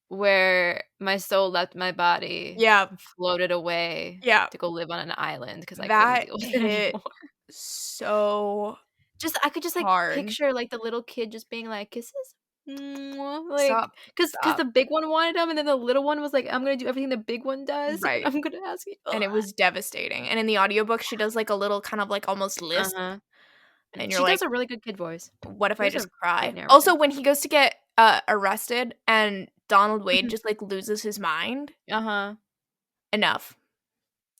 where my soul left my body yeah, and floated away yeah. to go live on an island because I couldn't That deal with it hit anymore. so Just I could just, like, hard. picture, like, the little kid just being like, "Kisses? Mwah," like, Stop, cause stop. the big one wanted him, and then the little one was like, "I'm gonna do everything the big one does, but Right, I'm gonna ask you." and it was devastating, and in the audiobook, she does, like, a little kind of, like, almost lisp, Uh-huh. and you're She does like, a really good kid voice. "What if She I was a just great cry?" Also, narrator. when he goes to get, arrested and Donald Wade Mhm. just, like, loses his mind, Uh-huh. enough.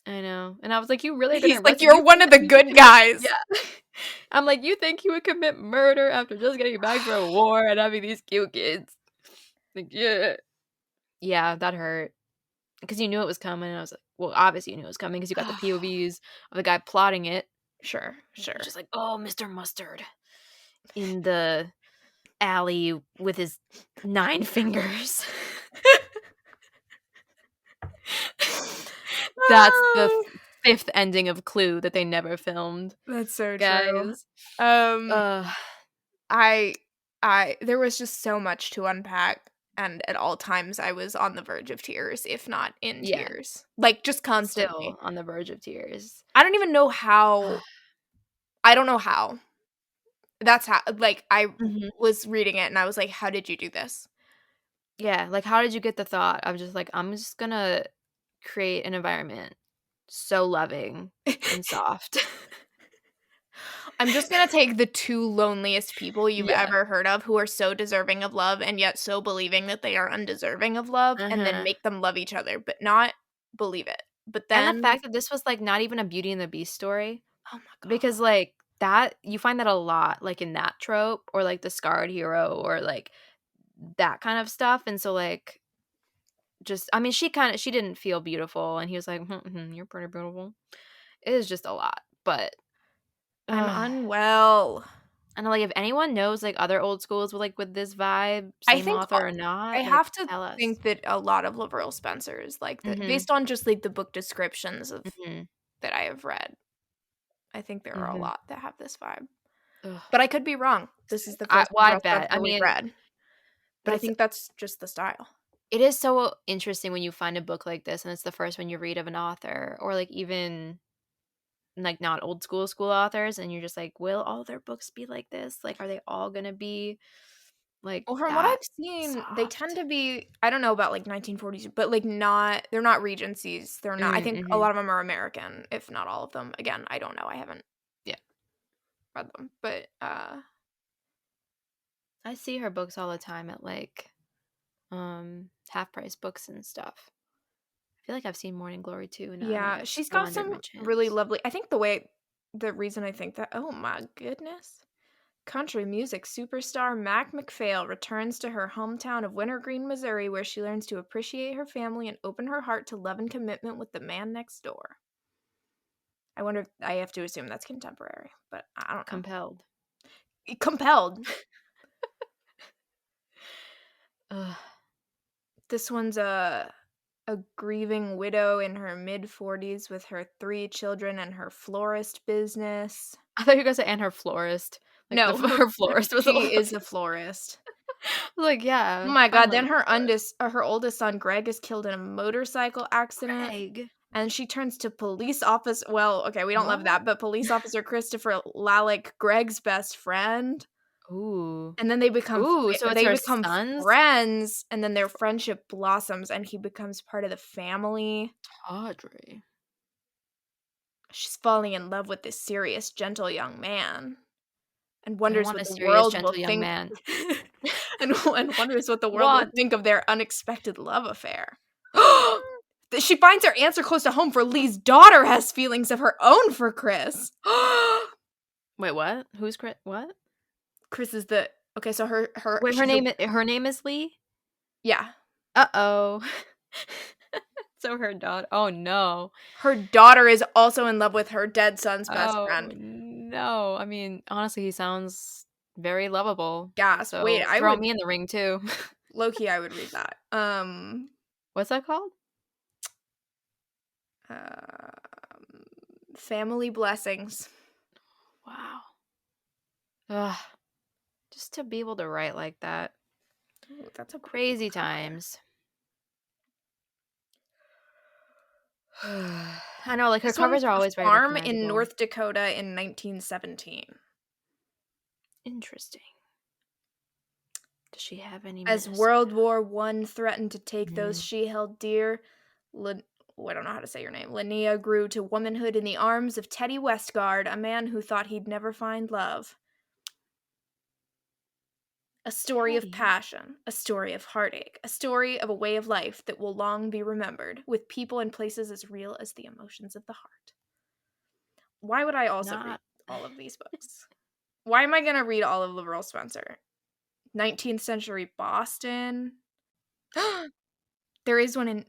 I know, and I was like, "You really are gonna He's like, arrest him? "You're You one think of that the he would good commit" guys." Yeah. I'm like, "You think he would commit murder after just getting back from war and having these cute kids?" Like, yeah. Yeah, that hurt. Because you knew it was coming, and I was like well, obviously you knew it was coming because you got the POVs of the guy plotting it. Sure, You're sure. just like, "Oh, Mr. Mustard in the alley with his 9 fingers." That's the Oh, 5th ending of Clue that they never filmed, that's so true. guys. Um, Ugh. I there was just so much to unpack, and at all times I was on the verge of tears, if not in Yeah, tears. Like, just constantly. still on the verge of tears. I don't even know how I don't know how. That's how like, I Mhm. was reading it and I was like, "How did you do this?" Yeah, like, how did you get the thought of just like, "I'm just gonna create an environment so loving and soft." I'm just gonna take the 2 loneliest people you've Yeah. ever heard of who are so deserving of love and yet so believing that they are undeserving of love, and then Uh-huh. make them love each other, but not believe it. But And the then fact that this was, like, not even a Beauty and the Beast story, oh my because, god. like, that you find that a lot, like, in that trope or, like, the scarred hero or, like, that kind of stuff, and so, like, just I mean, she didn't feel beautiful, and he was like, "Mhm, mhm, you're pretty beautiful." It is just a lot, but I'm ugh, unwell. And, like, if anyone knows, like, other old schools with this vibe, I same think author or I not, like, have to tell us. think that a lot of LaVyrle Spencer is like that Mhm, based on just, like, the book descriptions of mhm, that I have read. I think there are a mhm. lot that have this vibe. Ugh. But I could be wrong. This is the first I LaVyrle bet. I Spencer we've mean, read. But I that's think that's just the style. it is so interesting when you find a book like this and it's the first one you read of an author or, like, even, like, not old school authors, and you're just like, "Will all their books be like this? Like, are they all gonna be, like, Well, from what that I've seen, they tend soft?" to be I don't know about, like, 1940s, but, like, not they're not Regencies, they're not I think a Mhm. lot of them are American, if not all of them. Again, I don't know, I haven't Yeah. read them, but, I see her books all the time at, like, half price books and stuff. I feel like I've seen Morning Glory too, and I yeah, might have she's got squandered my some really chance. lovely I think the reason I think that oh my goodness. Country music superstar Mac McPhail returns to her hometown of Wintergreen, Missouri, where she learns to appreciate her family and open her heart to love and commitment with the man next door. I wonder if I have to assume that's contemporary, but I don't know. Compelled. Compelled. Ugh. This one's a grieving widow in her mid-40s with her 3 children and her florist business. I thought you were gonna say "and her florist." Like, the No, her florist was a she lot. is a florist. Like, Oh yeah, my god, finally then a florist. her oldest son, Greg, is killed in a motorcycle accident, Greg. and she turns to police officer well, okay, we don't love What? that, but police officer Christopher Lalick, Greg's best friend, Ooh. and then Ooh, so it's they her become son's friends, and then their friendship blossoms, and he becomes part of the family. Audrey. She's falling in love with this serious, gentle young man and I wonders want what a the serious, world will gentle young think man. and wonders what the world will Want. think of their unexpected love affair. That she finds her answer close to home, for Lee's daughter has feelings of her own for Chris. Wait, what? Who's Chris? What? Chris is the okay, so her Wait, she's a her name is Lee? yeah. Uh-oh. So her daughter oh, no. Her daughter is also in love with her dead son's best Oh, friend. no. I mean, honestly, he sounds very lovable, Gasp. Wait, so I throw would me in the ring too. low key I would read that. What's that called? Um, Family Blessings. Wow. Ugh, just to be able to write like that. Ooh, that's a pretty Crazy cover. times. I know, like, her This one's covers are A always very Farm in recognizable. North Dakota in 1917. Interesting. Does she have any As Minnesota? World War One threatened to take those Mm, she held dear, I don't know how to say your name. Linnea grew to womanhood in the arms of Teddy Westgard, a man who thought he'd never find love. A story of Teddy. passion, a story of heartache, a story of a way of life that will long be remembered, with people and places as real as the emotions of the heart. Why would I also read Not all of these books? Why am I going to read all of LaVyrle Spencer? 19th century Boston. There is one in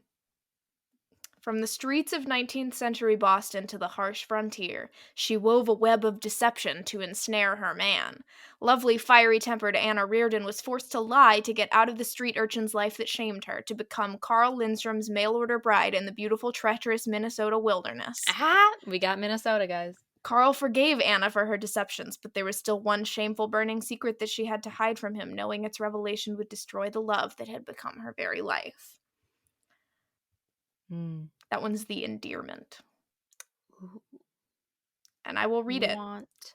From the streets of 19th century Boston to the harsh frontier, she wove a web of deception to ensnare her man. Lovely, fiery tempered Anna Reardon was forced to lie to get out of the street urchin's life that shamed her, to become Carl Lindstrom's mail order bride in the beautiful, treacherous Minnesota wilderness. ah, we got Minnesota, guys. Carl forgave Anna for her deceptions, but there was still one shameful, burning secret that she had to hide from him, knowing its revelation would destroy the love that had become her very life. Mm. That one's The Endearment. Ooh, And I will read it. want.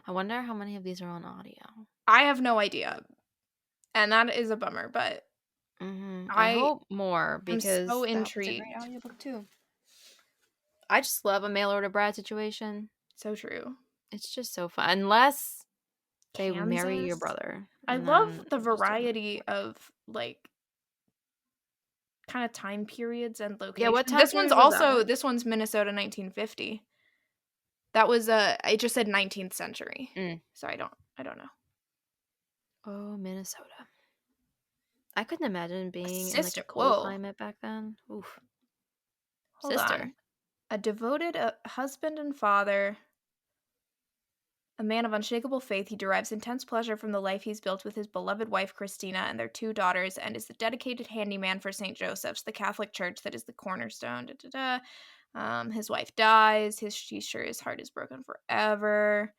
I wonder how many of these are on audio. I have no idea. And that is a bummer, but I I hope more am so because that was a great intrigued. audiobook too. I just love a mail order bride situation. So true. It's just so fun. Unless they marry your Kansas. brother. I And love then the I'm just different. variety of like kind of time periods and Yeah, what locations. time period was that one? This one's Minnesota 1950. That was I just said 19th century. Mm. So I don't know. Oh, Minnesota. I couldn't imagine A being in like sister. a cold Whoa. climate back then. Oof. Hold on. Sister. A devoted husband and father A man of unshakable faith, he derives intense pleasure from the life he's built with his beloved wife Christina and their 2 daughters, and is the dedicated handyman for St. Joseph's, the Catholic church that is the cornerstone. Da, da, da. His wife dies. He's sure his heart is broken forever.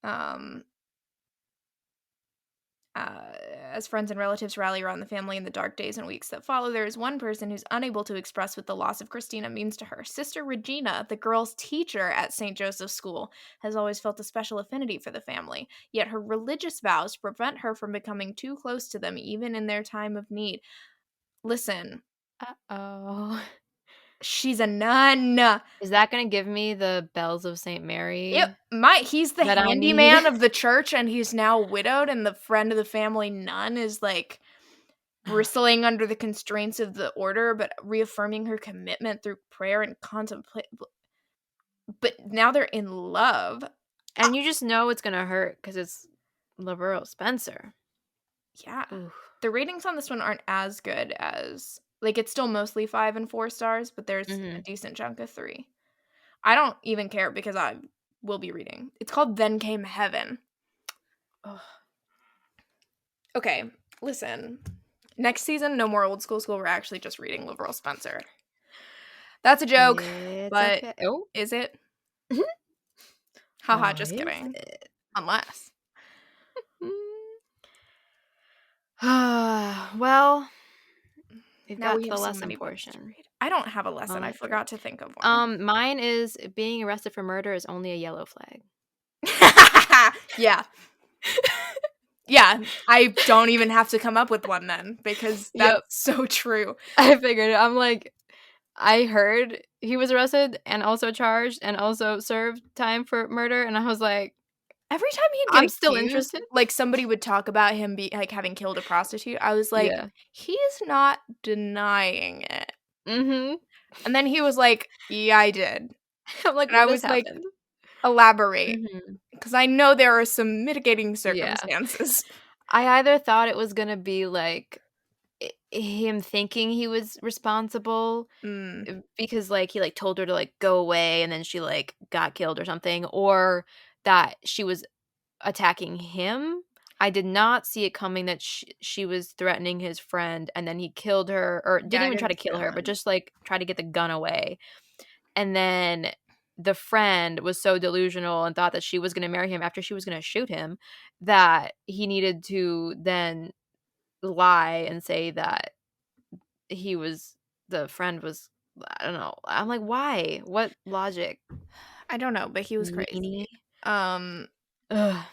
Um, as friends and relatives rally around the family in the dark days and weeks that follow, there is one person who's unable to express what the loss of Christina means to her. Sister Regina, the girl's teacher at St. Joseph's School, has always felt a special affinity for the family, yet her religious vows prevent her from becoming too close to them, even in their time of need. Listen, Uh-oh. she's a nun. Is that gonna give me the bells of St. Mary He's the that I need? handyman of the church, and he's now widowed, and the friend of the family nun is like bristling under the constraints of the order, but reaffirming her commitment through prayer and contemplate. But now they're in love. And you just know it's gonna hurt because it's LaVyrle Spencer. Yeah. Oof. The ratings on this one aren't as good as, like, it's still mostly 5 and 4 stars, but there's a decent chunk of 3. I don't even care because I will be reading. It's called Then Came Heaven. Ugh. Okay, listen. Next season, no more Old School School. We're actually just reading LaVyrle Spencer. That's a joke, It's but okay. Oh. is it? Haha, Or just is kidding. it? Unless. Well, we've Now got we to have the so lesson many books to portion. read. I don't have a lesson. I That's true. forgot to think of one. Mine is being arrested for murder is only a yellow flag. Yeah. Yeah, I don't even have to come up with one then, because that's Yep. so true. I figured it. I'm like, I heard he was arrested and also charged and also served time for murder, and I was like, Every time he'd I'm get still accused, interested. like, somebody would talk about him having killed a prostitute, I was like, Yeah. "He's not denying it." Mhm. And then he was like, "Yeah, I did." I'm like, And I "What has was like, happened?" "Elaborate, Mhm. because I know there are some mitigating Yeah. circumstances." I either thought it was gonna be, like, him thinking he was responsible, Mm, because, like, he, like, told her to, like, go away, and then she, like, got killed or something, or that she was attacking him. I did not see it coming that she was threatening his friend, and then he killed her, or yeah, didn't I even try didn't to see kill her, that. but just, like, try to get the gun away. And then the friend was so delusional and thought that she was gonna marry him after she was gonna shoot him, that he needed to then lie and say that he was the friend was I don't know. I'm like, "Why? What logic?" I don't know, but he was Meanie. crazy. Um, Ugh.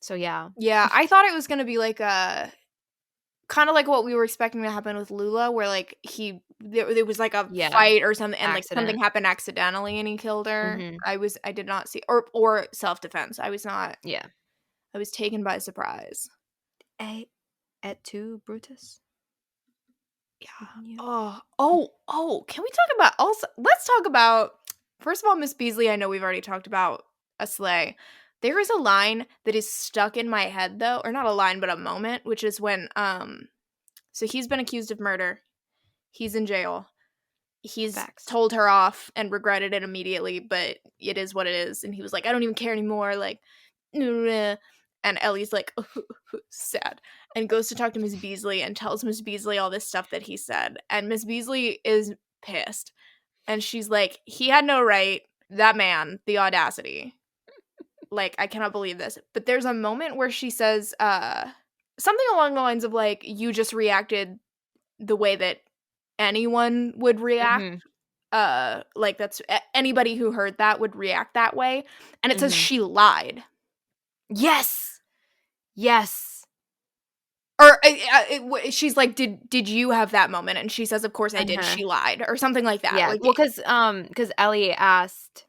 So, yeah. yeah, I thought it was gonna be like a kinda like what we were expecting to happen with Lula, where, like, there was, like, a Yeah. fight or something, and, like, something Accident. happened accidentally and he killed her. Mhm. I did not see, or self-defense. Yeah. I was taken by surprise. A et tu, Brutus? Yeah. Even you? Oh, can we talk about also let's talk about, first of all, Miss Beasley. I know we've already talked about a sleigh. There is a line that is stuck in my head, though, or not a line, but a moment, which is when, so he's been accused of murder. He's in jail. He's Facts. told her off and regretted it immediately, but it is what it is. And he was like, I don't even care anymore. Like, and Ellie's like, sad, and goes to talk to Miss Beasley and tells Miss Beasley all this stuff that he said. And Miss Beasley is pissed. And she's like, he had no right. That man, the audacity. Like, I cannot believe this. But there's a moment where she says something along the lines of, like, you just reacted the way that anyone would react, Mhm. like, that's anybody who heard that would react that way, and it says Mhm. she lied. Yes! Yes. Or, she's like, "Did you have that moment?" And she says, "Of course I did, Uh-huh. she lied," or something like that, Yeah. like, Well, because Ellie asked,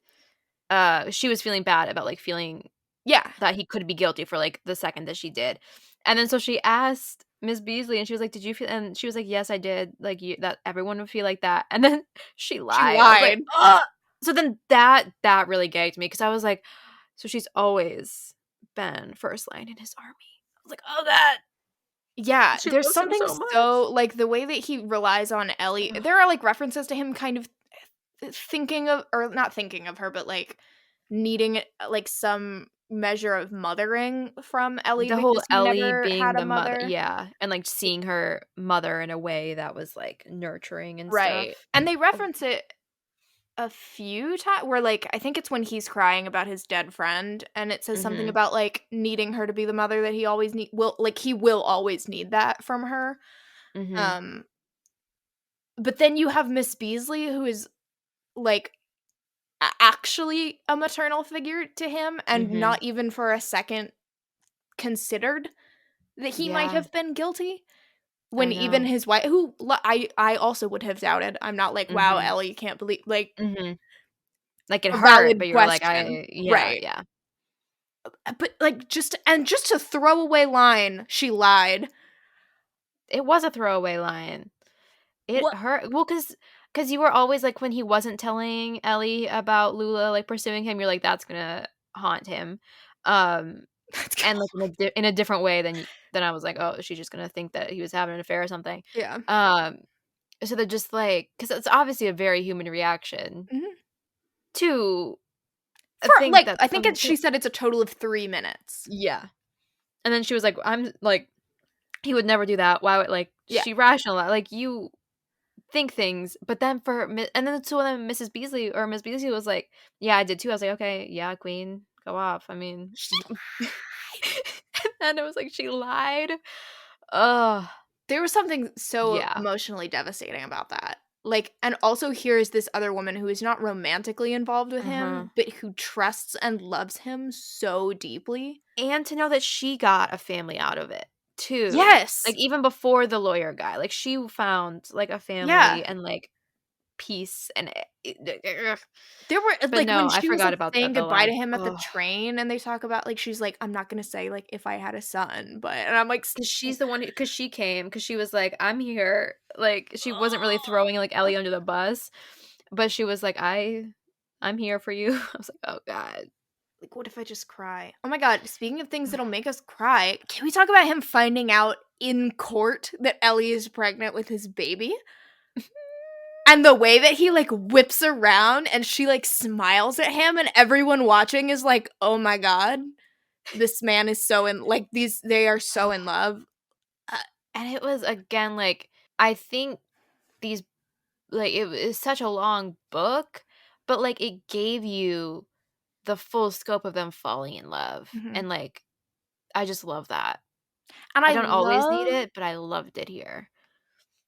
she was feeling bad about, like, feeling yeah. that he could be guilty for, like, the second that she did. And then so she asked Miss Beasley, and she was like, "Did you feel," and she was like, "Yes, I did, like, you that everyone would feel like that." And then she She lied. I was like, lied. "Ugh!" So then that really gagged me because I was like, "So she's always been first line in his army." I was like, "Oh, God." Yeah, She there's loves him something so much. so, like, the way that he relies on Ellie, Ugh. there are, like, references to him kind of thinking of, or not thinking of her, but, like, needing, like, some measure of mothering from Ellie The whole because he Ellie never being had a the mother, mother. yeah, and, like, seeing her mother in a way that was, like, nurturing and Right, stuff. and they reference it a few times where, like, I think it's when he's crying about his dead friend, and it says something Mhm, about, like, needing her to be the mother that he always he will always need that from her, mhm, um, but then you have Miss Beasley who is, like, actually a maternal figure to him and mhm. not even for a second considered that he might Yeah, have been guilty when I even know. his wife who I also would have doubted. I'm not like, "Wow, Mhm, Ellie, can't believe," like, mhm. Like, it a hurt, valid but you were like, question. I yeah, Right. yeah. But, like, just a throwaway line, "She lied." It was a throwaway line. It What? hurt well, cause you were always like, when he wasn't telling Ellie about Lula, like, pursuing him, you're like, "That's gonna haunt him." Um, That's and, gonna like, in a different way than I was like, "Oh, she's just gonna think that he was having an affair or something." yeah. Um, so they're just like, cause it's obviously a very human reaction Mhm. to think Like, that I think some it's she said it's a total of 3 minutes. Yeah. And then she was like, "I'm like, he would never do that. Why would," like, Yeah. she rationalized, like, you think things, but then and then so then Mrs. Beasley or Miss Beasley was like, "Yeah, I did too." I was like, "Okay, yeah, queen, go off." I mean, She lied. and it was like she lied. Ugh, There was something so yeah. emotionally devastating about that. Like, and also here is this other woman who is not romantically involved with Uh-huh. him, but who trusts and loves him so deeply. And to know that she got a family out of it too. Yes. Like, even before the lawyer guy, like, she found, like, a Yeah. family and, like, peace and ugh. There were But like, no, when I she was, forgot like, about saying that, the goodbye to line. him at the Ugh. train, and they talk about, like, she's like, "I'm not gonna say, like, if I had a son," but and I'm like, 'Cause she's the one who 'cause she came, 'cause she was like, "I'm here." Like, she wasn't really throwing, like, Ellie under the bus, but she was like, I'm here for you." I was like, "Oh god." like, what if I just cry? Oh my god, speaking of things that'll make us cry, can we talk about him finding out in court that Ellie is pregnant with his baby? And the way that he, like, whips around and she, like, smiles at him and everyone watching is like, "Oh my god, this man is so in," like, these they are so in love. Uh, And it was again, like, I think these like, it was such a long book, but, like, it gave you the full scope of them falling in love, mhm. and, like, I just love that. And I don't always need it, but I loved it here.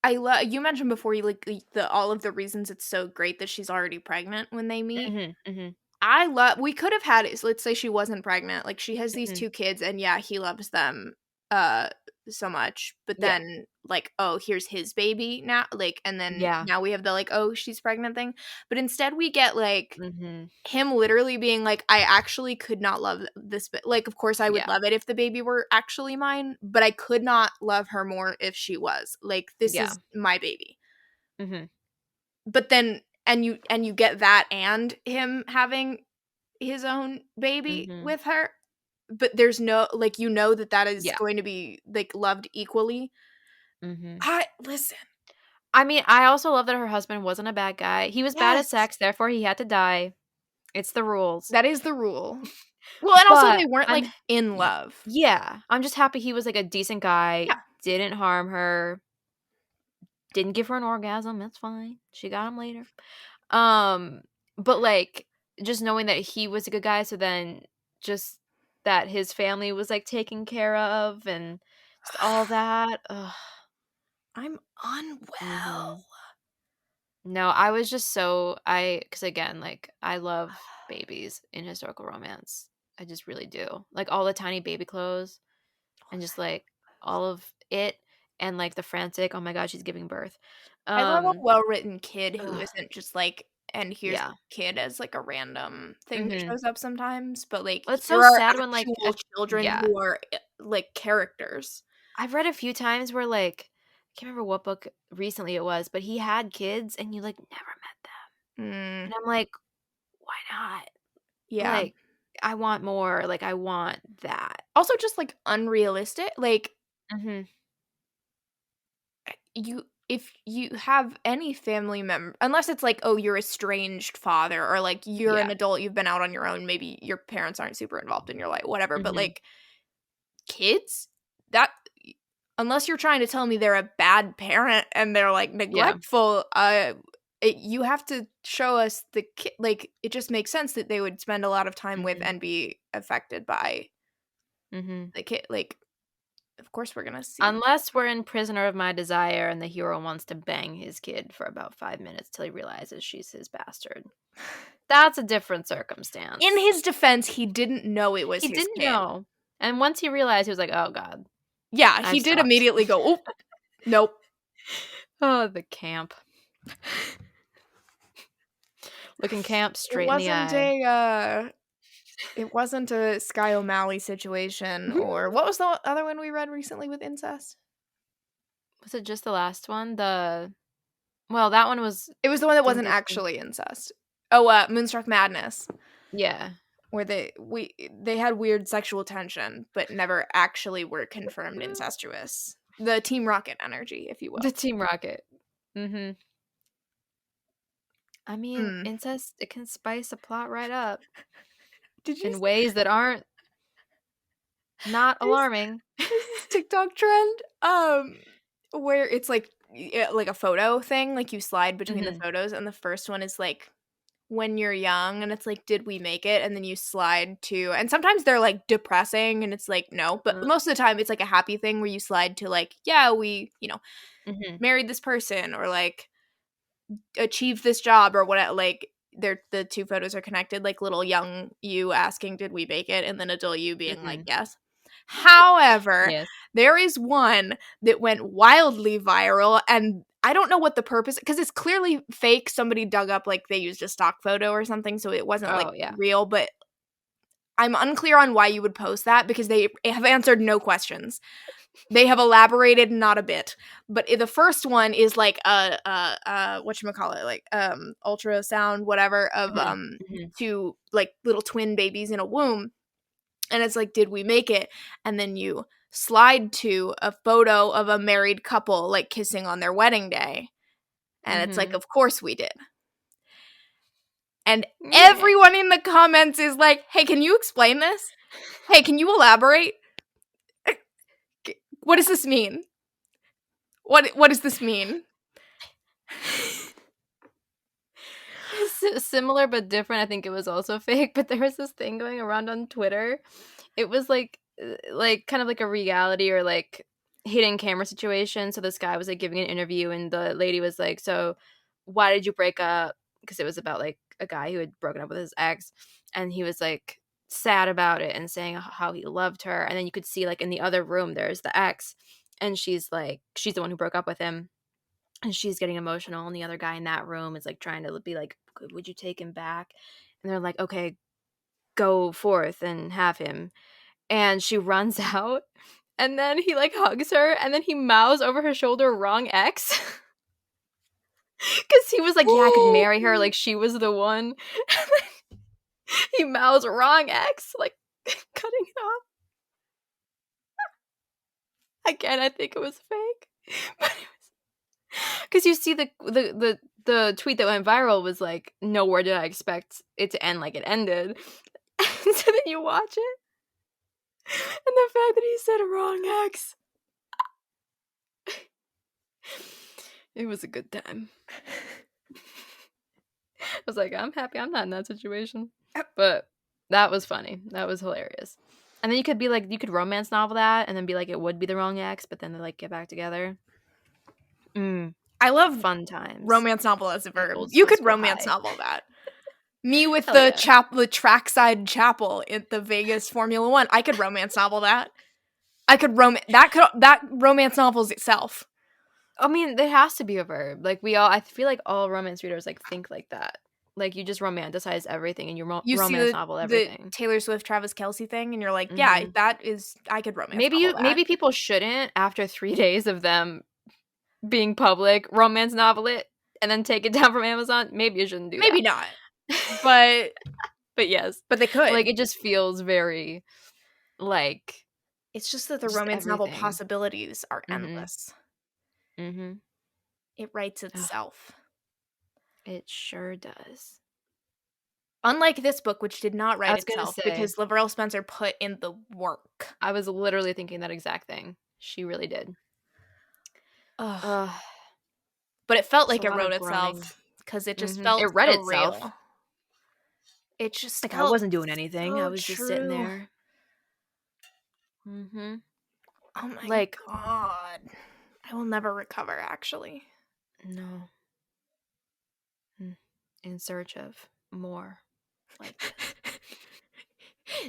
I love you mentioned before you like the all of the reasons it's so great that she's already pregnant when they meet. Mhm, mhm, I love we could have had it, so let's say she wasn't pregnant, like, she has these mhm. 2 kids, and yeah, he loves them, uh, so much, but Yeah, then, like, "Oh, here's his baby now," like, and then yeah, now we have the, like, "Oh, she's pregnant" thing, but instead we get, like, mhm, him literally being like, "I actually could not love this," like, of course, I would yeah, love it if the baby were actually mine, but I could not love her more if she was, like, this yeah, is my baby. mhm, But then and you get that and him having his own baby mhm, with her, but there's no like, you know that that is yeah, going to be, like, loved equally. mhm. I listen. I mean, I also love that her husband wasn't a bad guy. He was bad at Yes, sex, therefore he had to die. It's the rules. that is the rule. Well, and also But they weren't, I'm like, in y love. yeah, I'm just happy he was, like, a decent guy, Yeah. didn't harm her, didn't give her an orgasm, that's fine. She got him later. Um, but, like, just knowing that he was a good guy, so then just that his family was, like, taken care of and just all that. Ugh. I'm unwell. Mhm. No, I was just so because again, like, I love babies in historical romance. I just really do. Like, all the tiny baby clothes and just, like, all of it and, like, the frantic, "Oh my god, she's giving birth." I love a Um, well-written kid who ugh, isn't just like, "And here's yeah. the kid," as, like, a random thing that Mhm. shows up sometimes, but, like, Well, it's so here are sad when, like, actual children yeah. who are, like, characters. I've read a few times where, like, I can't remember what book recently it was, but he had kids and you, like, never met them. Mm, And I'm like, "Why not?" yeah. Like, I want more, like, I want that. Also just, like, unrealistic, like, Mhm. you if you have any family member, unless it's like, oh, you're estranged father, or like you're Yeah. an adult, you've been out on your own, maybe your parents aren't super involved in your life, whatever. But Mhm. like kids, that unless you're trying to tell me they're a bad parent and they're like Yeah. neglectful, you have to show us the kid. Like it just makes sense that they would spend a lot of time with Mhm. and be affected by Mhm. the kid. Like, of course, we're gonna see. Unless we're in Prisoner of My Desire and the hero wants to bang his kid for about 5 minutes till he realizes she's his bastard. That's a different In circumstance. his defense, he didn't know it was He his didn't kid. know, and once he realized, he was like, "Oh god, Yeah, he I've did stopped." immediately go, "Oh, nope." Oh, the camp. Looking camp It straight in the wasn't eye. a, it wasn't a Sky O'Malley situation, or what was the other one we read recently with incest? Was it just the last one? Well, that one was It was the one that didn't wasn't they say actually incest. Oh, Moonstruck Madness, yeah. where they had weird sexual tension, but never actually were confirmed incestuous. The Team Rocket energy, if you The will. Team Rocket. Mhm. I mean, Mm. incest, it can spice a plot right up Did you in ways that aren't not there's alarming. there's this TikTok trend, where it's like like a photo thing, like you slide between the Mhm. photos, and the first one is like when you're young, and it's like, did we make it? And then you slide to, and sometimes they're like depressing, and it's like no, but most of the time it's like a happy thing where you slide to like, yeah, we Mhm. married this person, or like achieved this job, or what, like they're the two photos are connected, like little young you asking, did we make it? And then adult you being like, Mhm. yes. However, Yes. there is one that went wildly viral, and I don't know what the purpose, because it's clearly fake. Somebody dug up, like they used a stock photo or something, so it wasn't like Oh, yeah. real, but I'm unclear on why you would post that, because they have answered no questions. They have elaborated not a bit. But the first one is like a whatchamacallit, like ultrasound whatever of Mhm. Mhm. two like little twin babies in a womb, and it's like, did we make it? And then you slide to a photo of a married couple like kissing on their wedding day, and it's like, Mhm. of course we did. And Meh. everyone in the comments is like, hey, can you explain this? Hey, can you elaborate? What does this mean? What does this mean? Similar but different, I think it was also fake, but there was this thing going around on Twitter. It was like, kind of like a reality or, like, hidden camera situation, so this guy was, like, giving an interview, and the lady was like, "So, why did you break up?" Because it was about, like, a guy who had broken up with his ex, and he was, like, sad about it and saying how he loved her, and then you could see, like, in the other room, there's the ex, and she's the one who broke up with him. And she's getting emotional, and the other guy in that room is, like, trying to be like, Would you take him back?" And they're like, "Okay, go forth and have him." And she runs out, and then he, like, hugs her, and then he mouths over her shoulder, "Wrong ex," because he was like, "Yeah, I could marry her, like, she was the one." He mouths, "Wrong ex," like, cutting it off. Again, I think it was fake. But it was 'cause you see the tweet that went viral was like, "Nowhere did I expect it to end like it ended." And so then you watch it, and the fact that he said wrong X, it was a good time. I was like, "I'm happy I'm not in that situation." But that was funny. That was hilarious. And then you could be like you could romance novel that and then be like, it would be the wrong ex, but then they, like, get back together. Mm, I love fun times romance novel as a at verb. Old You School could School romance High. novel that. Me with Hell yeah. the trackside chapel at the Vegas Formula One. I could romance novel that. I could that romance novels itself. I mean, there has to be a verb. Like, I feel like all romance readers, like, think like that. Like, you just romanticize everything and you You see romance novel the everything. Taylor Swift Travis Kelsey thing, and you're like, yeah, Mhm. that is, I could romance novel that. Maybe people shouldn't, after 3 days of them being public, romance novel it and then take it down from Amazon. Maybe you shouldn't do Maybe that. not, but But yes. they But, like, could. it just feels very, like, It's just that the just romance novel everything. possibilities are Mhm. endless. Mhm. It writes Ugh, itself. it sure does. Unlike this book, which did not I write was gonna itself say, because LaVyrle Spencer put in the work. I was literally thinking that exact thing. She really did. Ugh. Ugh, But it felt it's a like it lot wrote of groaning. itself because it just Mhm. It felt read so itself. real. It just Like, I felt wasn't doing anything. I so was just sitting true. there. Mhm. Oh my Like, god. I will never recover, actually. no. Mm. In search of more like this.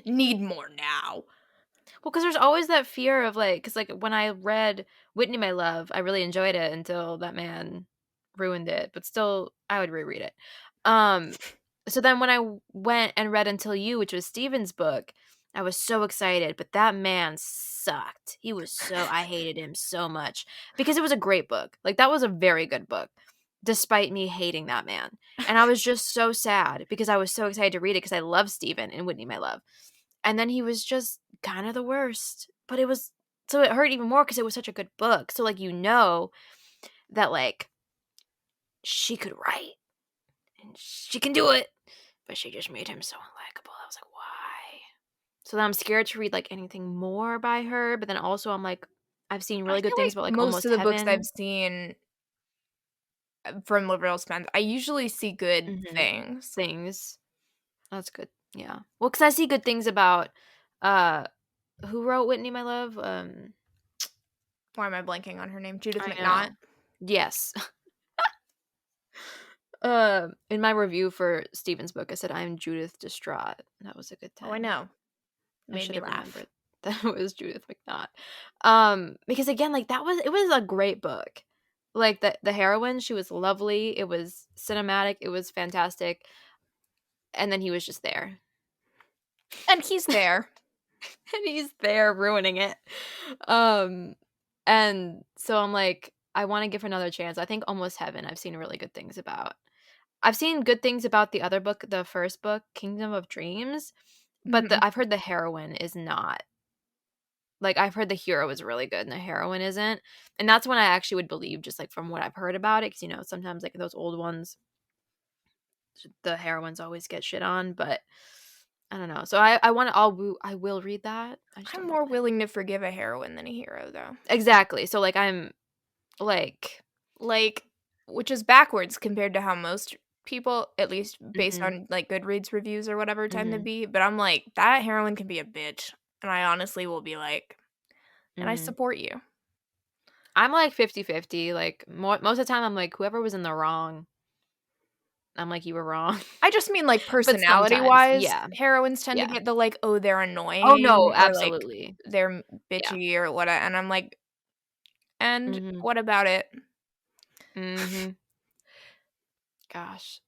Need more now. Well, because there's always that fear of, like, because, like, when I read Whitney, My Love, I really enjoyed it until that man ruined it, but still, I would reread it. Um, so then when I went and read Until You, which was Stephen's book, I was so excited, but that man sucked. He was so I hated him so much because it was a great book. Like, that was a very good book, despite me hating that man. And I was just so sad because I was so excited to read it because I love Stephen and Whitney, My Love. And then he was just kind of the worst. But it was so it hurt even more because it was such a good book. So, like, that, like, she could write and she can do it, but she just made him so unlikable. I was like, why? So then I'm scared to read, like, anything more by her, but then also I'm like, I've seen I really good feel things like about, like, most Almost of the books I've Heaven. seen from LaVyrle Spencer, I usually see good Mhm. things. Things. That's good. Yeah. Well, because I see good things about, uh, who wrote Whitney, My Love? Why am I blanking on her name? Judith I McNaught. know. Yes. In my review for Stephen's book, I said, "I'm Judith distraught." That was a good Oh, I time. know. It I made should me have laugh. remembered that it was Judith McNaught. Because again, like, it was a great book. Like, the heroine, she was lovely. It was cinematic. It was fantastic. And then he was just there. And he's there. And he's there ruining it. Um, and so I'm like, I want to give her another chance. I think Almost Heaven, I've seen really good things about. I've seen good things about the other book, the first book, Kingdom of Dreams, but Mhm. I've heard the heroine is not. Like, I've heard the hero is really good and the heroine isn't. And that's when I actually would believe, just, like, from what I've heard about it, because, sometimes, like, those old ones, the heroines always get shit on, but I don't know. So I will read that. I just I'm don't know more when. willing to forgive a heroine than a hero, though. Exactly. So, like, I'm like, Like, which is backwards compared to how most people, at least based mhm, on like Goodreads reviews or whatever, tend to mhm, be. But I'm like, that heroine can be a bitch. And I honestly will be like, and I mhm. support you. I'm like 50-50. Like, most of the time I'm like, whoever was in the wrong, I'm like, you were wrong. I just mean like But personality sometimes, wise, yeah, heroines tend to yeah. get the like, oh, they're Oh, no, annoying or like absolutely. they're Yeah. bitchy or what. And I'm like, and Mhm, what about it? mhm. Gosh.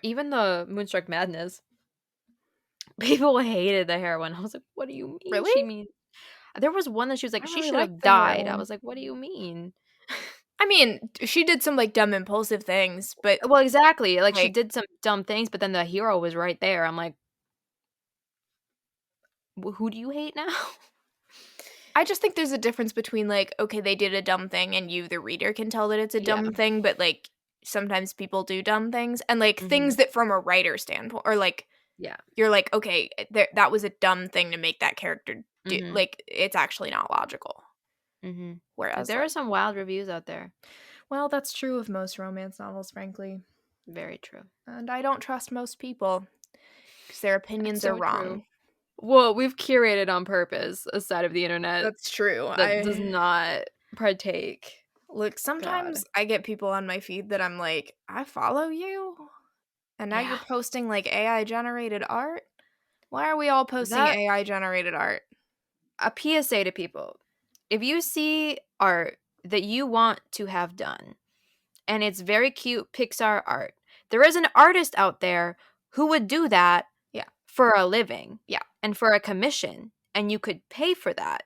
Even the Moonstruck Madness, people hated the heroine. I was like, "What do you mean Really? she mean?" There was one that she was like, I "She really should liked have the died." I heroine. was like, "What do you mean?" I mean, she did some like dumb impulsive things, but Well, exactly. Like, she like did some dumb things, but then the hero was right there. I'm like, Who do you hate now?" I just think there's a difference between like, okay, they did a dumb thing and you, the reader, can tell that it's a Yeah. dumb thing, but like sometimes people do dumb things and like things Mhm. that from a writer standpoint or like Yeah. you're like, okay, that was a dumb thing to make that character do. Mhm. Like it's actually not logical. Mhm. Whereas There are like, some wild reviews out there. well, that's true of most romance novels, frankly. Very true. And I don't trust most people because their That's opinions are so true. wrong. Well, we've curated on purpose a side of the internet That's true. that does I not partake. look, God. sometimes I get people on my feed that I'm like, I follow you. And now you're Yeah. posting like AI generated art? Why are we all posting That AI generated art? a PSA to people. If you see art that you want to have done, and it's very cute Pixar art, there is an artist out there who would do that Yeah. for a living Yeah. and for a commission, and you could pay for that.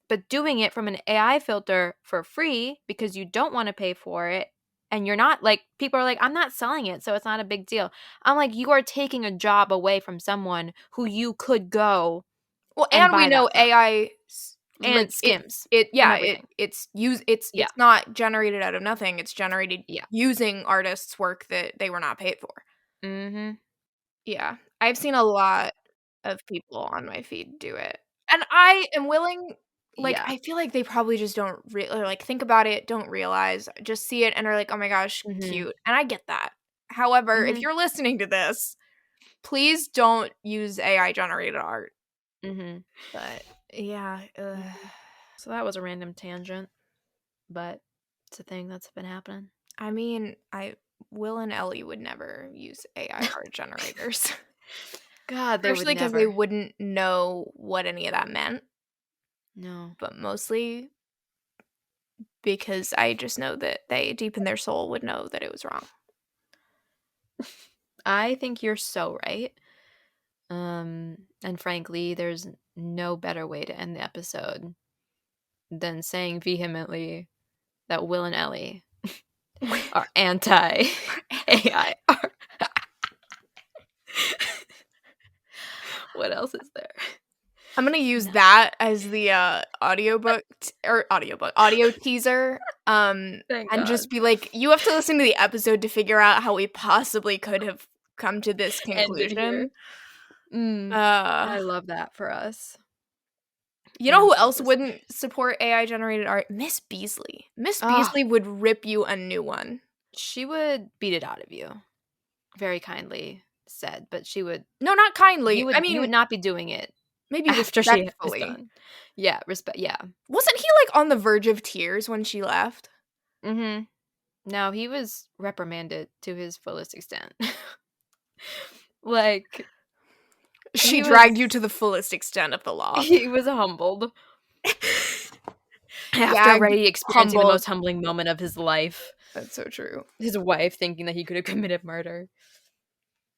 But doing it from an AI filter for free because you don't want to pay for it, and you're not like, people are like, I'm not selling it, so it's not a big deal. I'm like, you are taking a job away from someone who you could go Well, and and we buy know that from. And like Skims it and yeah, everything. it's Yeah, not generated out of nothing, it's generated yeah. using artists' work that they were not paid for. Mhm, Yeah, I've seen a lot of people on my feed do it, and I am willing like, yeah. I feel like they probably just don't or, like, think about it, don't realize, just see it and are like, "Oh my gosh, Mhm, cute," and I get that. However, if mhm, you're listening to this, please don't use AI generated art, mhm. but yeah, So that was a random tangent, but it's a thing that's been happening. I mean, I Will and Ellie would never use AI art generators, God, they would partially because they never. wouldn't know what any of that meant, No. but mostly because I just know that they, deep in their soul, would know that it was wrong. I think you're so right. And frankly, there's no better way to end the episode than saying vehemently that Will and Ellie are anti AI art. What else is there? I'm gonna use No. that as the, audio teaser, Thank and God. just be like, "You have to listen to the episode to figure out how we possibly could have come to this Ended here. conclusion." Mm, Uh I love that for us. You know And who for the else listeners. wouldn't support AI generated art? Miss Beasley. Miss Ah, Beasley would rip you a new one. she would beat it out of you. Very kindly said, but she would No, not kindly. you I would you would mean, not be doing it maybe after she is respectfully. done. Yeah, respect yeah. Wasn't he like on the verge of tears when she left? Mhm. No, he was reprimanded to his fullest extent. Like, She he dragged you was to the fullest extent of the law. he was humbled after Gagged, already experiencing the humbled. most humbling moment of his life. That's so true. His wife thinking that he could have committed murder.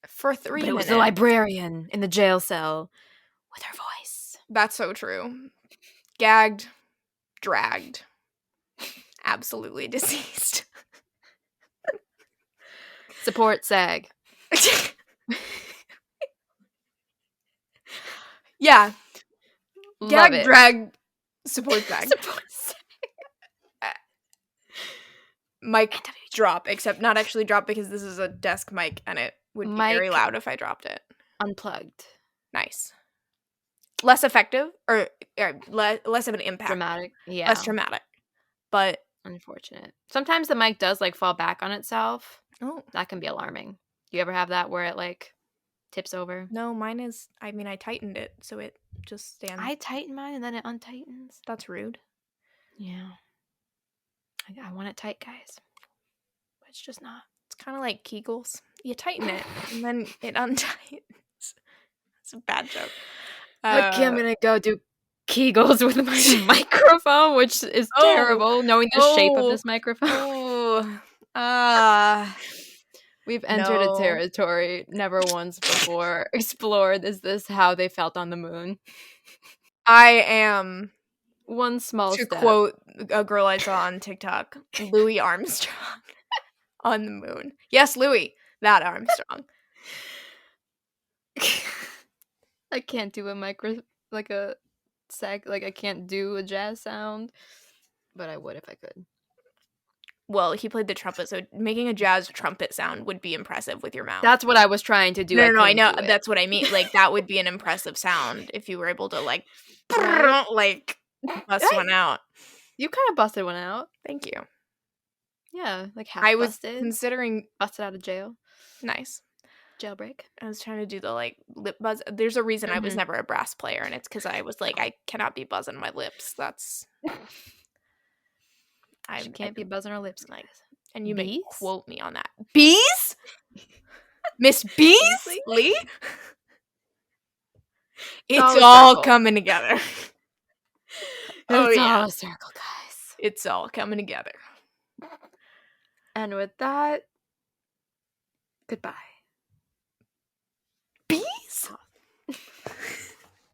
For But 3 it was the minutes. librarian in the jail cell with her voice. That's so true. Gagged, dragged, absolutely deceased. Support SAG. Yeah, Love gag, it. drag, support tag. Support SAG. Mic NWG. drop, except not actually drop because this is a desk mic and it would be very Mic loud if I dropped it. unplugged. Nice. Less effective or less of an impact, Dramatic. less Yeah. dramatic. But Unfortunate. Sometimes the mic does like fall back on itself. oh, That can be alarming. You ever have that where it like tips over? no, mine is I tightened it so it just stands. I tighten mine and then it untightens. That's rude. Yeah. I want it tight, guys. But it's just not. It's kind of like Kegels. You tighten it and then it untightens. It's a bad joke. Okay, I'm gonna go do Kegels with my microphone, which is Oh, terrible, knowing the shape of oh, this microphone. oh, ah, We've entered a no. territory never once before explored. Is this how they felt on the moon? I am, One small to step. quote a girl I saw on TikTok, Louis Armstrong on the moon. Yes, Louis, that Armstrong. I can't do a like a like I can't do a jazz sound, but I would if I could. Well, he played the trumpet, so making a jazz trumpet sound would be impressive with your mouth. That's what I was trying to do. No, I no, no, I couldn't know. do it. That's what I mean. Like, that would be an impressive sound if you were able to, like, Right? like, bust one out. You kind of busted one out. Thank you. Yeah, like half I was busted. considering Busted out of jail. nice. Jailbreak. I was trying to do the, like, lip buzz. There's a reason I was Mhm. never a brass player, and it's because I was like, I cannot be buzzing my lips. That's She I can't be buzzing her lips, like, guys. and you may Bees? quote me on that. Bees? Miss Beasley? Beasley? It's It's all a all circle. coming together. Oh, It's yeah. all a circle, guys. It's all coming together. And with that, goodbye.